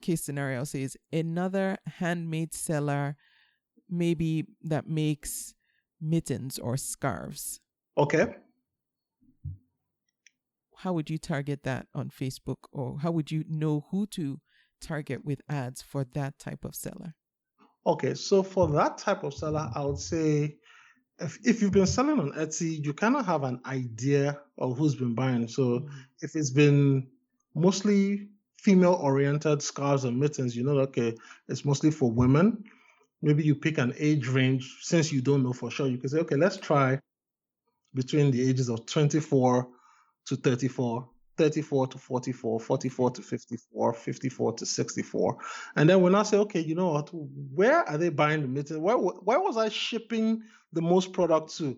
case scenario I'll say is another handmade seller, maybe that makes mittens or scarves. Okay. How would you target that on Facebook, or how would you know who to target with ads for that type of seller? Okay, so for that type of seller, I would say if you've been selling on Etsy, you kind of have an idea of who's been buying. So if it's been mostly female-oriented scarves and mittens, okay, it's mostly for women. Maybe you pick an age range. Since you don't know for sure, you can say, okay, let's try between the ages of 24 to 34, 34 to 44, 44 to 54, 54 to 64. And then when I say, okay, you know what, where are they buying the mittens? Where was I shipping the most product to?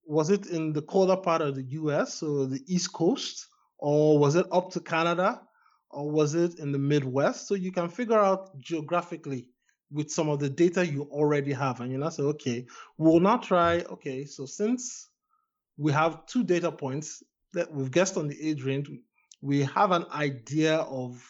Was it in the colder part of the US, so the East Coast, or was it up to Canada, or was it in the Midwest? So you can figure out geographically with some of the data you already have. And you now say, okay, we'll now try, okay, so since we have two data points that we've guessed on the age range, we have an idea of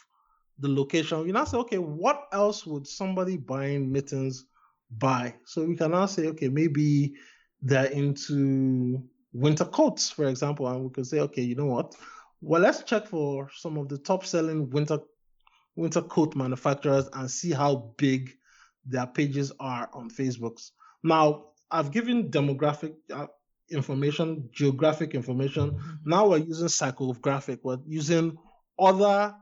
the location. You now say, okay, what else would somebody buying mittens buy? So we can now say, okay, maybe they're into winter coats, for example, and we could say, okay, you know what? Well, let's check for some of the top selling winter coat manufacturers and see how big their pages are on Facebook. Now, I've given demographic information, geographic information. Now we're using psychographic. We're using other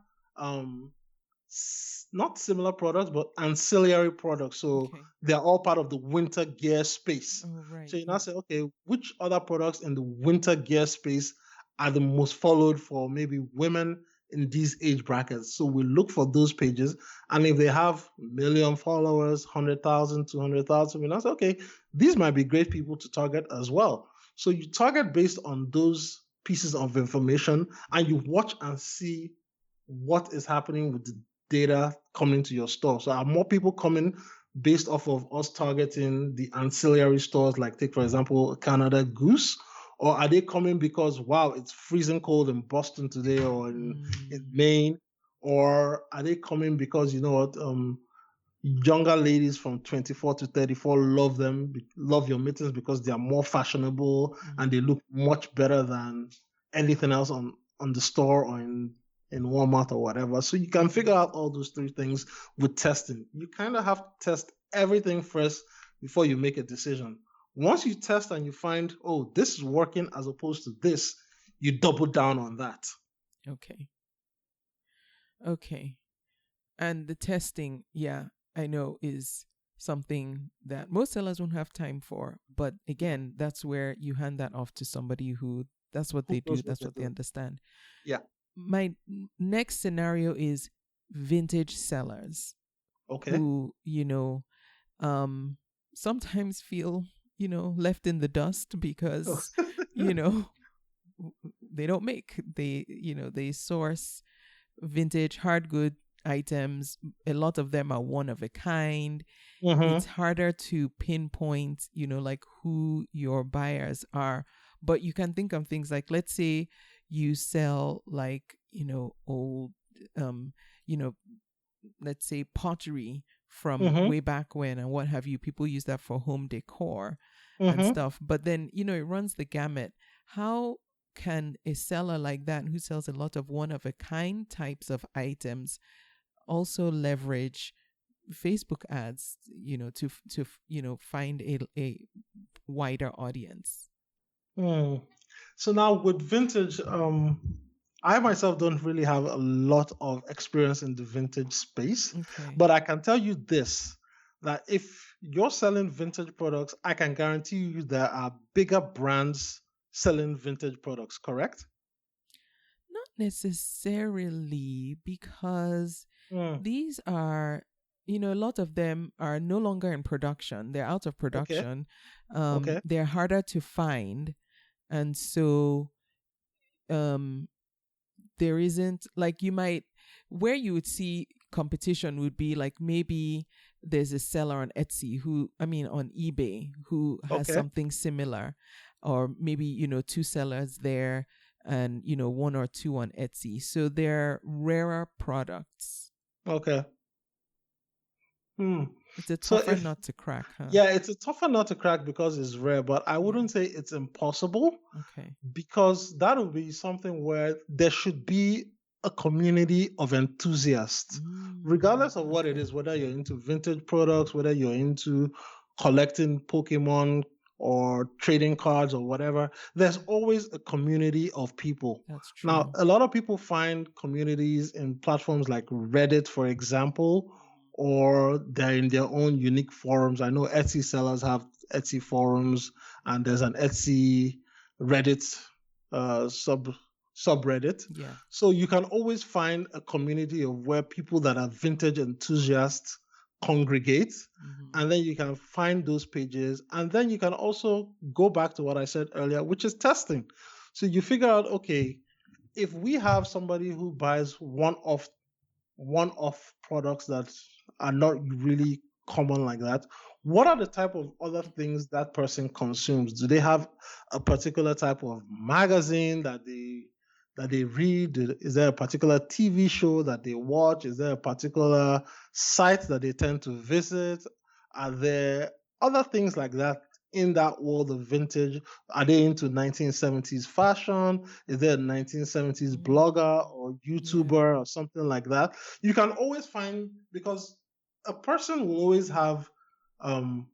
not similar products, but ancillary products. So they're all part of the winter gear space. So you now say, okay, which other products in the winter gear space are the most followed for maybe women in these age brackets? So we look for those pages, and if they have 1 million followers, 100,000, 200,000, we now say, okay, these might be great people to target as well. So you target based on those pieces of information, and you watch and see what is happening with the data coming to your store. So are more people coming based off of us targeting the ancillary stores, like take, for example, Canada Goose? Or are they coming because, wow, it's freezing cold in Boston today, or in Maine? Or are they coming because, you know what, younger ladies from 24 to 34 love your mittens because they are more fashionable and they look much better than anything else on the store or in Walmart or whatever. So you can figure out all those three things with testing. You kind of have to test everything first before you make a decision. Once you test and you find, oh, this is working as opposed to this, you double down on that. Okay. And the testing, I know, is something that most sellers won't have time for. But again, that's where you hand that off to somebody who, that's what they do, that's what they understand. Yeah. My next scenario is vintage sellers. Okay. Who, sometimes feel, left in the dust because, they don't make, they source vintage hard good items. A lot of them are one of a kind. It's harder to pinpoint, like who your buyers are. But you can think of things like, let's say you sell like, old, let's say pottery from way back when and what have you. People use that for home decor and stuff. But then, it runs the gamut. How can a seller like that who sells a lot of one-of-a-kind types of items also leverage Facebook ads, to find a wider audience? So now with vintage, I myself don't really have a lot of experience in the vintage space, but I can tell you this, that if you're selling vintage products, I can guarantee you there are bigger brands selling vintage products, correct? Not necessarily, because Mm, these are, a lot of them are no longer in production. They're out of okay, production. okay, They're harder to find. And so um, there isn't, like, where you would see competition would be like, maybe there's a seller on Etsy on eBay who has okay, something similar, or maybe, two sellers there, and, one or two on Etsy. So they're rarer products. okay. Hmm. It's a So tougher if nut to crack, huh? yeah, it's a tougher nut to crack because it's rare, but I Yeah. wouldn't say it's impossible Okay. because that would be something where there should be a community of enthusiasts, regardless of what it Okay. is, whether you're into vintage products, whether you're into collecting Pokemon or trading cards or whatever. There's always a community of people. That's Now, true. a lot of people find communities in platforms like Reddit, for example, or they're in their own unique forums. I know Etsy sellers have Etsy forums, and there's an Etsy Reddit subreddit. Yeah. So you can always find a community of where people that are vintage enthusiasts congregate, and then you can find those pages, and then you can also go back to what I said earlier, which is testing. So you figure out, okay, if we have somebody who buys one-off products that are not really common like that, what are the type of other things that person consumes? Do they have a particular type of magazine that they read? Is there a particular TV show that they watch? Is there a particular site that they tend to visit? Are there other things like that in that world of vintage? Are they into 1970s fashion? Is there a 1970s blogger or Yeah. YouTuber or something like that? You can always find, because a person will always have um,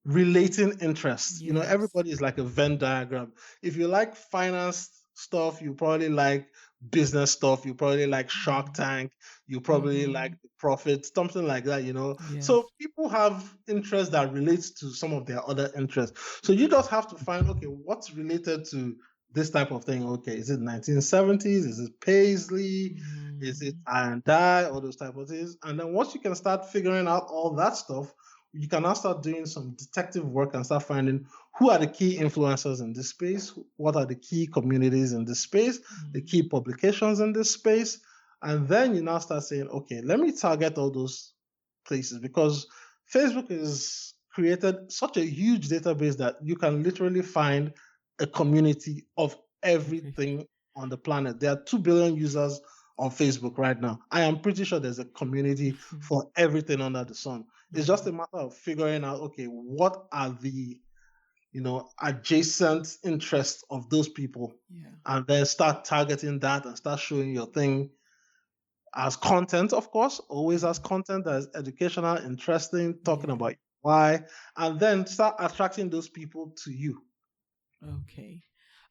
relating interests. Yes. Everybody is like a Venn diagram. If you like finance stuff, you probably like business stuff. You probably like Shark Tank. You probably like the profit, something like that. Yes. So people have interests that relates to some of their other interests. So you just have to find, okay, what's related to this type of thing? Okay, is it 1970s? Is it Paisley? Is it iron dye? All those type of things. And then once you can start figuring out all that stuff, you can now start doing some detective work and start finding who are the key influencers in this space, what are the key communities in this space, the key publications in this space. And then you now start saying, okay, let me target all those places, because Facebook is created such a huge database that you can literally find a community of everything on the planet. There are 2 billion users on Facebook right now. I am pretty sure there's a community for everything under the sun. It's just a matter of figuring out, okay, what are the adjacent interests of those people, and then start targeting that and start showing your thing as content, of course, always as content that is educational, interesting, talking about why, and then start attracting those people to you. Okay.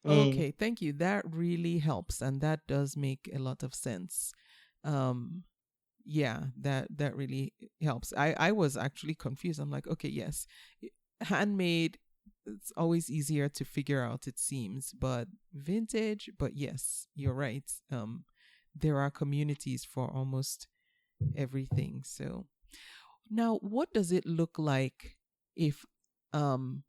Mm, Okay, thank you. That really helps, and that does make a lot of sense. Um yeah, that really helps. I was actually confused. I'm like, okay, yes. Handmade, it's always easier to figure out, it seems, but vintage, but yes, you're right. There are communities for almost everything. So now, what does it look like if um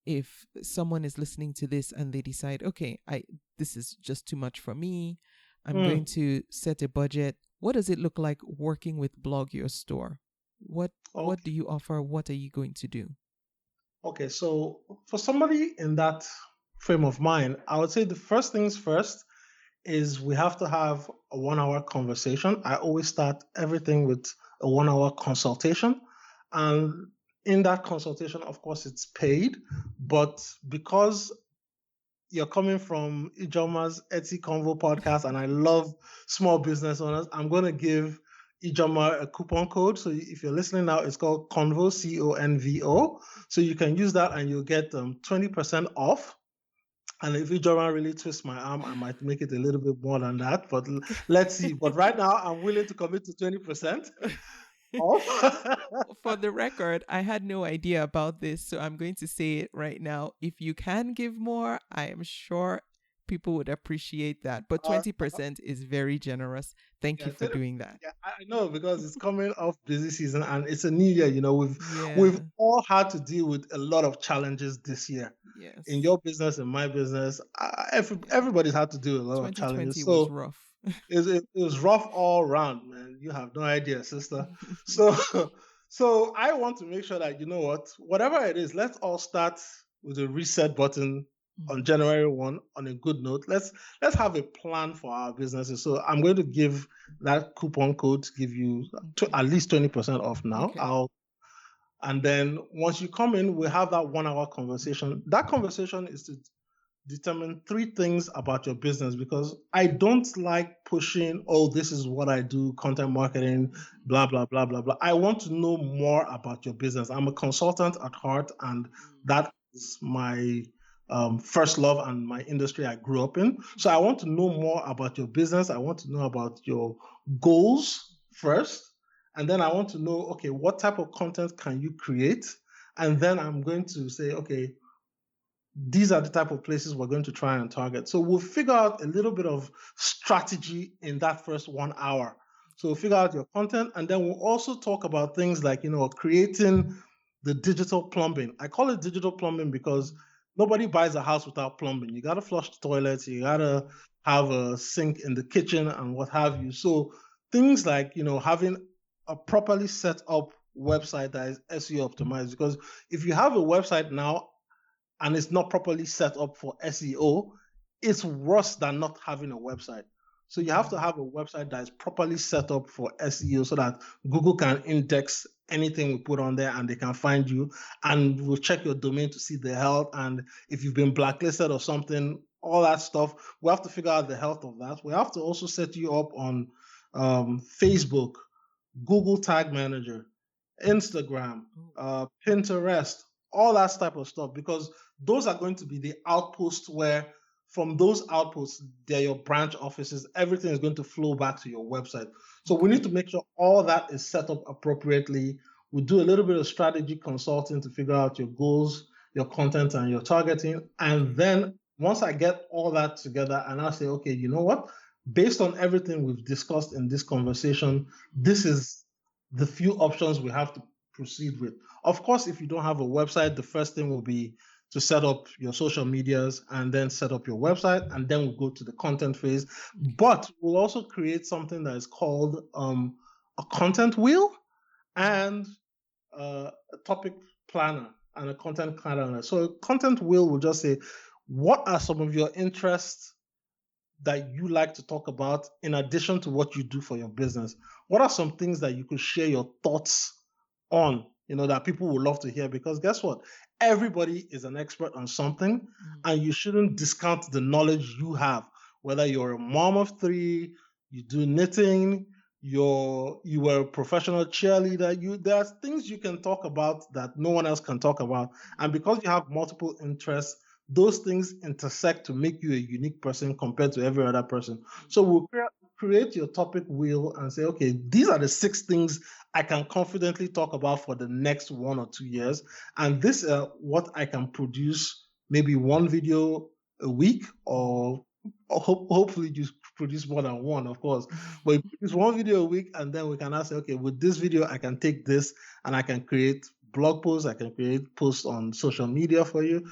if someone is listening to this and they decide, okay, I this is just too much for me. I'm going mm, to set a budget. What does it look like working with Blog Your Store? What okay. do you offer? What are you going to do? Okay, so for somebody in that frame of mind, I would say the first things first is we have to have a 1 hour conversation. I always start everything with a 1 hour consultation. And in that consultation, of course, it's paid, but because you're coming from Ijoma's Etsy Convo podcast, and I love small business owners, I'm going to give Ijoma a coupon code. So if you're listening now, it's called Convo, Convo. So you can use that and you'll get 20% off. And if Ijoma really twists my arm, I might make it a little bit more than that. But let's see. But right now, I'm willing to commit to 20%. For the record, I had no idea about this, so I'm going to say it right now. If you can give more, I am sure people would appreciate that. But Uh, 20% is very generous. Thank yeah, you for doing that. yeah, I know because it's coming off busy season and it's a new year. We've Yeah. all had to deal with a lot of challenges this year. In Yes. your business, in my business, Yeah. everybody's had to do a lot of 2020 challenges. was So rough. it was rough all around, man. You have no idea, sister. So so I want to make sure that whatever it is, let's all start with a reset button on January 1 on a good note. Let's have a plan for our businesses. So I'm going to give that coupon code to give you at least 20% off now. Okay. And then once you come in, we have that 1 hour conversation. That conversation is to determine 3 things about your business because I don't like pushing, oh, this is what I do, content marketing, blah, blah, blah, blah, blah. I want to know more about your business. I'm a consultant at heart, and that is my first love and my industry I grew up in. So I want to know more about your business. I want to know about your goals first. And then I want to know, okay, what type of content can you create? And then I'm going to say, okay, these are the type of places we're going to try and target. So we'll figure out a little bit of strategy in that first 1 hour. So we'll figure out your content, and then we'll also talk about things like, creating the digital plumbing. I call it digital plumbing because nobody buys a house without plumbing. You got to flush the toilets, you got to have a sink in the kitchen and what have you. So things like, having a properly set up website that is SEO optimized, because if you have a website now and it's not properly set up for SEO, it's worse than not having a website. So you have to have a website that is properly set up for SEO so that Google can index anything we put on there and they can find you. And we'll check your domain to see the health. And if you've been blacklisted or something, all that stuff, we have to figure out the health of that. We have to also set you up on Facebook, Google Tag Manager, Instagram, Pinterest, all that type of stuff, because those are going to be the outposts where from those outposts, they're your branch offices. Everything is going to flow back to your website. So we need to make sure all that is set up appropriately. We do a little bit of strategy consulting to figure out your goals, your content, and your targeting. And then once I get all that together and I say, okay, you know what? Based on everything we've discussed in this conversation, this is the few options we have to proceed with. Of course, if you don't have a website, the first thing will be to set up your social medias and then set up your website, and then we'll go to the content phase. But we'll also create something that is called a content wheel and a topic planner and a content calendar. So a content wheel will just say, what are some of your interests that you like to talk about in addition to what you do for your business? What are some things that you could share your thoughts on, that people would love to hear? Because guess what? Everybody is an expert on something, and you shouldn't discount the knowledge you have. Whether you're a mom of 3, you do knitting, you were a professional cheerleader, there are things you can talk about that no one else can talk about. And because you have multiple interests, those things intersect to make you a unique person compared to every other person. So we'll create your topic wheel and say, okay, these are the 6 things I can confidently talk about for the next 1 or 2 years. And this is what I can produce, maybe 1 video a week, or hopefully just produce more than 1, of course. But produce 1 video a week, and then we can ask, okay, with this video, I can take this and I can create blog posts, I can create posts on social media for you,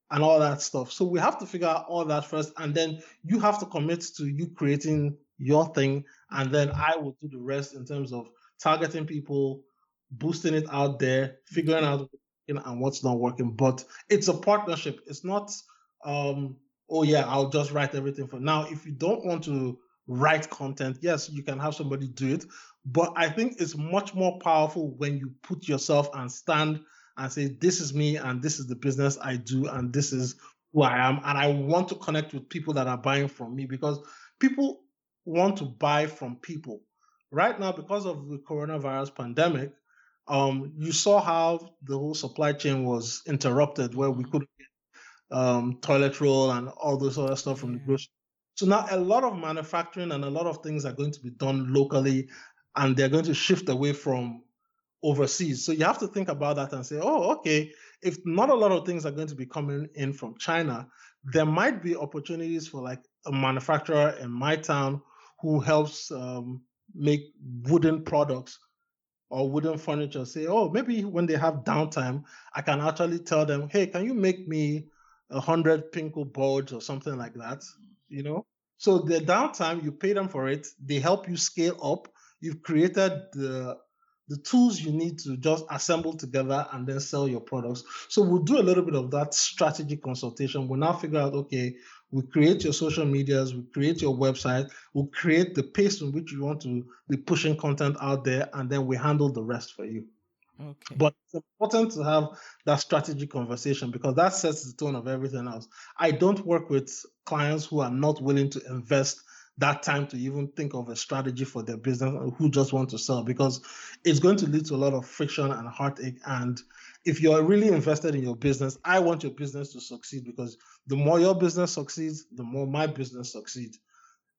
and all that stuff. So we have to figure out all that first, and then you have to commit to you creating your thing, and then I will do the rest in terms of targeting people, boosting it out there, figuring out what's working and what's not working. But it's a partnership. It's not, oh yeah, I'll just write everything for now. If you don't want to write content, yes, you can have somebody do it. But I think it's much more powerful when you put yourself and stand and say, this is me, and this is the business I do, and this is who I am, and I want to connect with people that are buying from me, because people want to buy from people. Right now, because of the coronavirus pandemic, you saw how the whole supply chain was interrupted, where we couldn't get toilet roll and all those other stuff from the grocery. So now a lot of manufacturing and a lot of things are going to be done locally. and they're going to shift away from overseas. So you have to think about that and say, oh, okay, if not a lot of things are going to be coming in from China, there might be opportunities for like a manufacturer in my town who helps make wooden products or wooden furniture. Say, oh, maybe when they have downtime, I can actually tell them, hey, can you make me 100 Pinko boards or something like that? You know? So the downtime, you pay them for it. They help you scale up. You've created the tools you need to just assemble together and then sell your products. So we'll do a little bit of that strategy consultation. We'll now figure out, okay, we create your social medias, we create your website, we'll create the pace in which you want to be pushing content out there, and then we handle the rest for you. Okay. But it's important to have that strategy conversation because that sets the tone of everything else. I don't work with clients who are not willing to invest that time to even think of a strategy for their business or who just want to sell, because it's going to lead to a lot of friction and heartache. And if you're really invested in your business, I want your business to succeed, because the more your business succeeds, the more my business succeeds.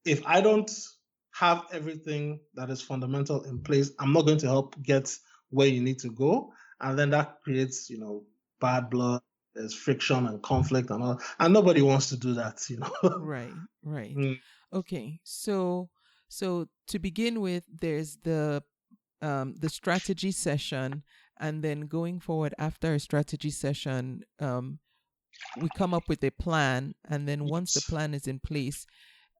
If I don't have everything that is fundamental in place, I'm not going to help get where you need to go. And then that creates, bad blood, there's friction and conflict and all. And nobody wants to do that, Right. Mm. Okay. So to begin with, there's the strategy session, and then going forward after a strategy session, we come up with a plan, and then once the Yes. plan is in place,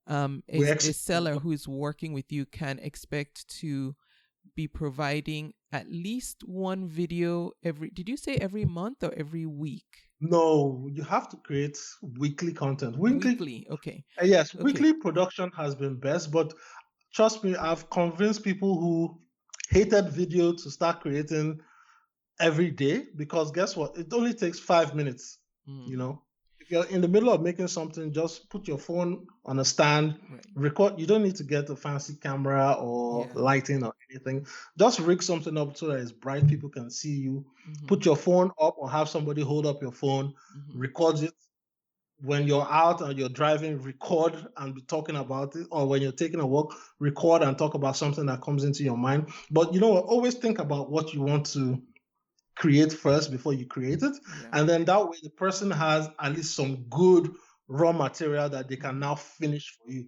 We a execute. seller who's working with you can expect to be providing at least one video did you say every month or every week? No, you have to create weekly content. Weekly. Okay. Yes, Okay. weekly production has been best, but trust me, I've convinced people who hated video to start creating every day, because guess what? It only takes 5 minutes. If you're in the middle of making something, just put your phone on a stand, Right. record. You don't need to get a fancy camera or Yeah. lighting or anything. Just rig something up so that it's bright, people can see you. Mhm. Put your phone up or have somebody hold up your phone, record it. When you're out and you're driving, record and be talking about it. Or when you're taking a walk, record and talk about something that comes into your mind. But always think about what you want to create first before you create it. Yeah. And then that way the person has at least some good raw material that they can now finish for you.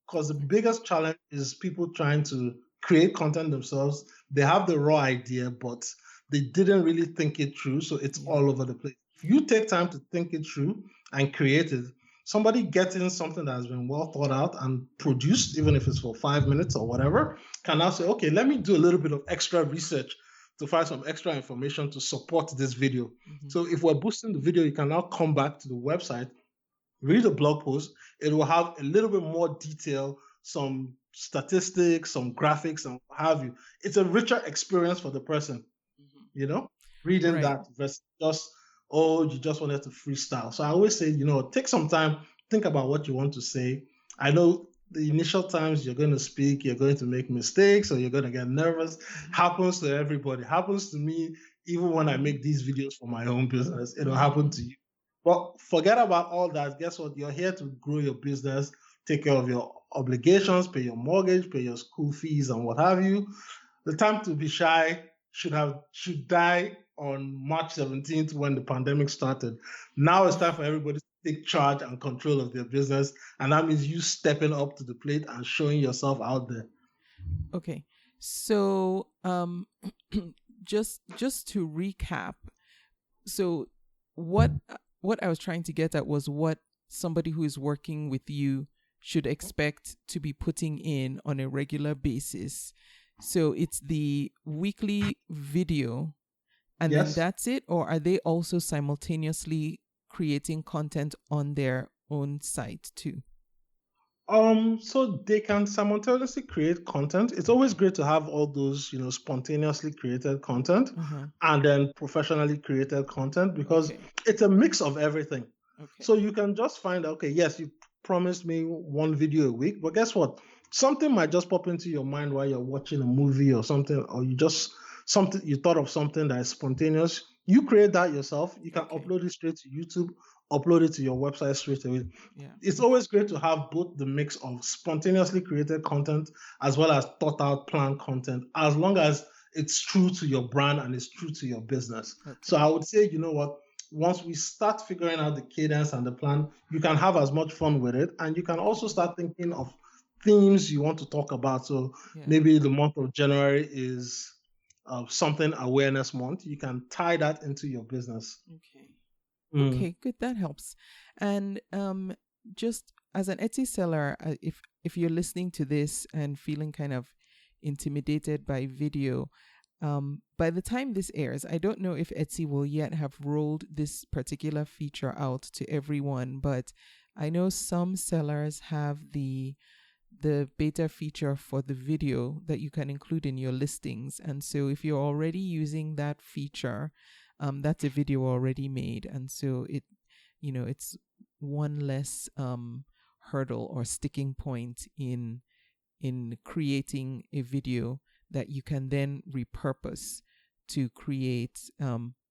Because the biggest challenge is people trying to create content themselves. They have the raw idea, but they didn't really think it through. So it's all over the place. If you take time to think it through and create it, somebody getting something that has been well thought out and produced, even if it's for 5 minutes or whatever, can now say, okay, let me do a little bit of extra research to find some extra information to support this video. So if we're boosting the video, you can now come back to the website, read a blog post. It will have a little bit more detail, some statistics, some graphics, and what have you. It's a richer experience for the person, reading that versus just, you just wanted to freestyle. So I always say, take some time, think about what you want to say. I know the initial times you're going to speak, you're going to make mistakes or you're going to get nervous. Happens to everybody. Happens to me even when I make these videos for my own business. It'll happen to you. But forget about all that. Guess what? You're here to grow your business, take care of your obligations, pay your mortgage, pay your school fees, and what have you. The time to be shy should die on March 17th when the pandemic started. Now it's time for everybody to take charge and control of their business, and that means you stepping up to the plate and showing yourself out there. Okay, so just to recap, so what I was trying to get at was what somebody who is working with you should expect to be putting in on a regular basis. So it's the weekly video, and then that's it? Or are they also simultaneously creating content on their own site too? So they can simultaneously create content. It's always great to have all those, spontaneously created content and then professionally created content, because it's a mix of everything. So you can just find, okay, yes, you promised me one video a week, but guess what? Something might just pop into your mind while you're watching a movie or something, or you thought of something that is spontaneous. You create that yourself. You can upload it straight to YouTube upload it to your website straight away. Yeah. It's always great to have both the mix of spontaneously created content as well as thought out planned content, as long as it's true to your brand and it's true to your business. Okay. So I would say, once we start figuring out the cadence and the plan, you can have as much fun with it. And you can also start thinking of themes you want to talk about. So maybe the month of January is something awareness month. You can tie that into your business. Okay. Okay, good. That helps. And just as an Etsy seller, if you're listening to this and feeling kind of intimidated by video, by the time this airs, I don't know if Etsy will yet have rolled this particular feature out to everyone, but I know some sellers have the beta feature for the video that you can include in your listings. And so if you're already using that feature, that's a video already made. And so it's one less hurdle or sticking point in creating a video that you can then repurpose to create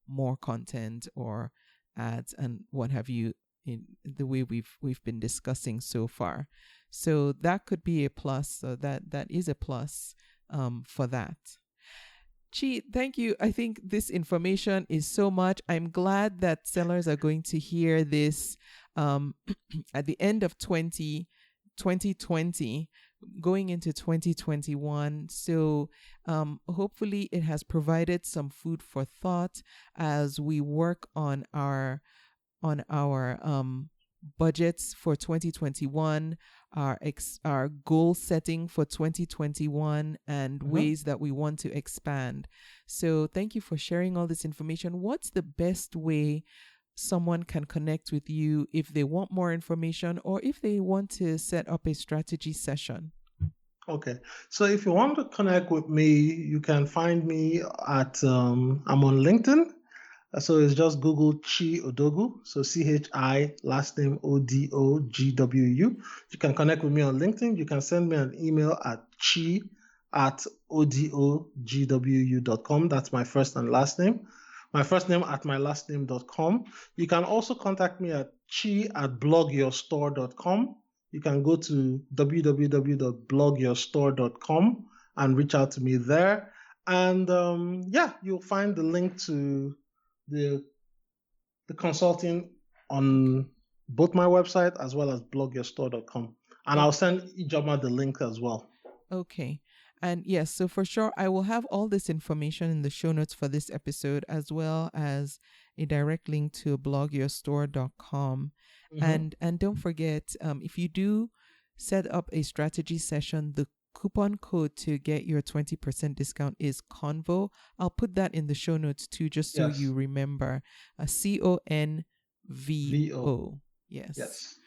more content or ads and what have you, in the way we've been discussing so far. So that could be a plus. So that is a plus for that. Chi, thank you. I think this information is so much. I'm glad that sellers are going to hear this at the end of 2020, going into 2021. So hopefully it has provided some food for thought as we work on our budgets for 2021, our goal setting for 2021, and ways that we want to expand. So thank you for sharing all this information. What's the best way someone can connect with you if they want more information or if they want to set up a strategy session? Okay. So if you want to connect with me, you can find me at, I'm on LinkedIn. So it's just Google Chi Odogwu. So CHI, last name ODOGWU. You can connect with me on LinkedIn. You can send me an email at chi@odogwu.com. That's my first and last name. My first name at my last name.com. You can also contact me at chi@blogyourstore.com. You can go to www.blogyourstore.com and reach out to me there. And you'll find the link to the consulting on both my website as well as blogyourstore.com. And I'll send Ijoma the link as well. Okay. And yes, so for sure, I will have all this information in the show notes for this episode, as well as a direct link to blogyourstore.com. And don't forget, if you do set up a strategy session, the coupon code to get your 20% discount is CONVO. I'll put that in the show notes too, just so you remember. CONVO. Yes.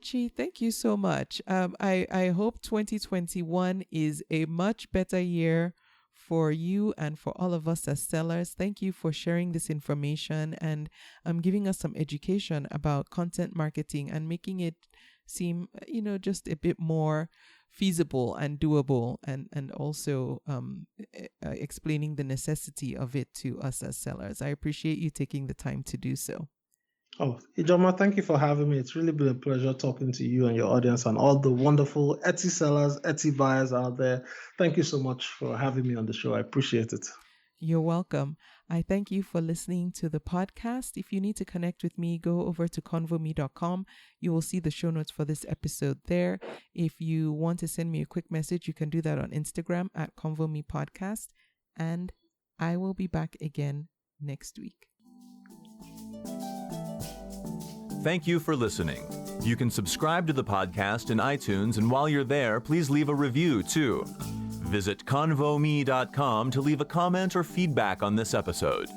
Chi, thank you so much. I hope 2021 is a much better year for you and for all of us as sellers. Thank you for sharing this information and giving us some education about content marketing and making it seem, just a bit more feasible and doable, and also explaining the necessity of it to us as sellers. I appreciate you taking the time to do so. Oh, Ijoma, thank you for having me. It's really been a pleasure talking to you and your audience and all the wonderful Etsy sellers, Etsy buyers out there. Thank you so much for having me on the show. I appreciate it. You're welcome. I thank you for listening to the podcast. If you need to connect with me, go over to convome.com. You will see the show notes for this episode there. If you want to send me a quick message, you can do that on Instagram at convomepodcast. And I will be back again next week. Thank you for listening. You can subscribe to the podcast in iTunes, and while you're there, please leave a review too. Visit convome.com to leave a comment or feedback on this episode.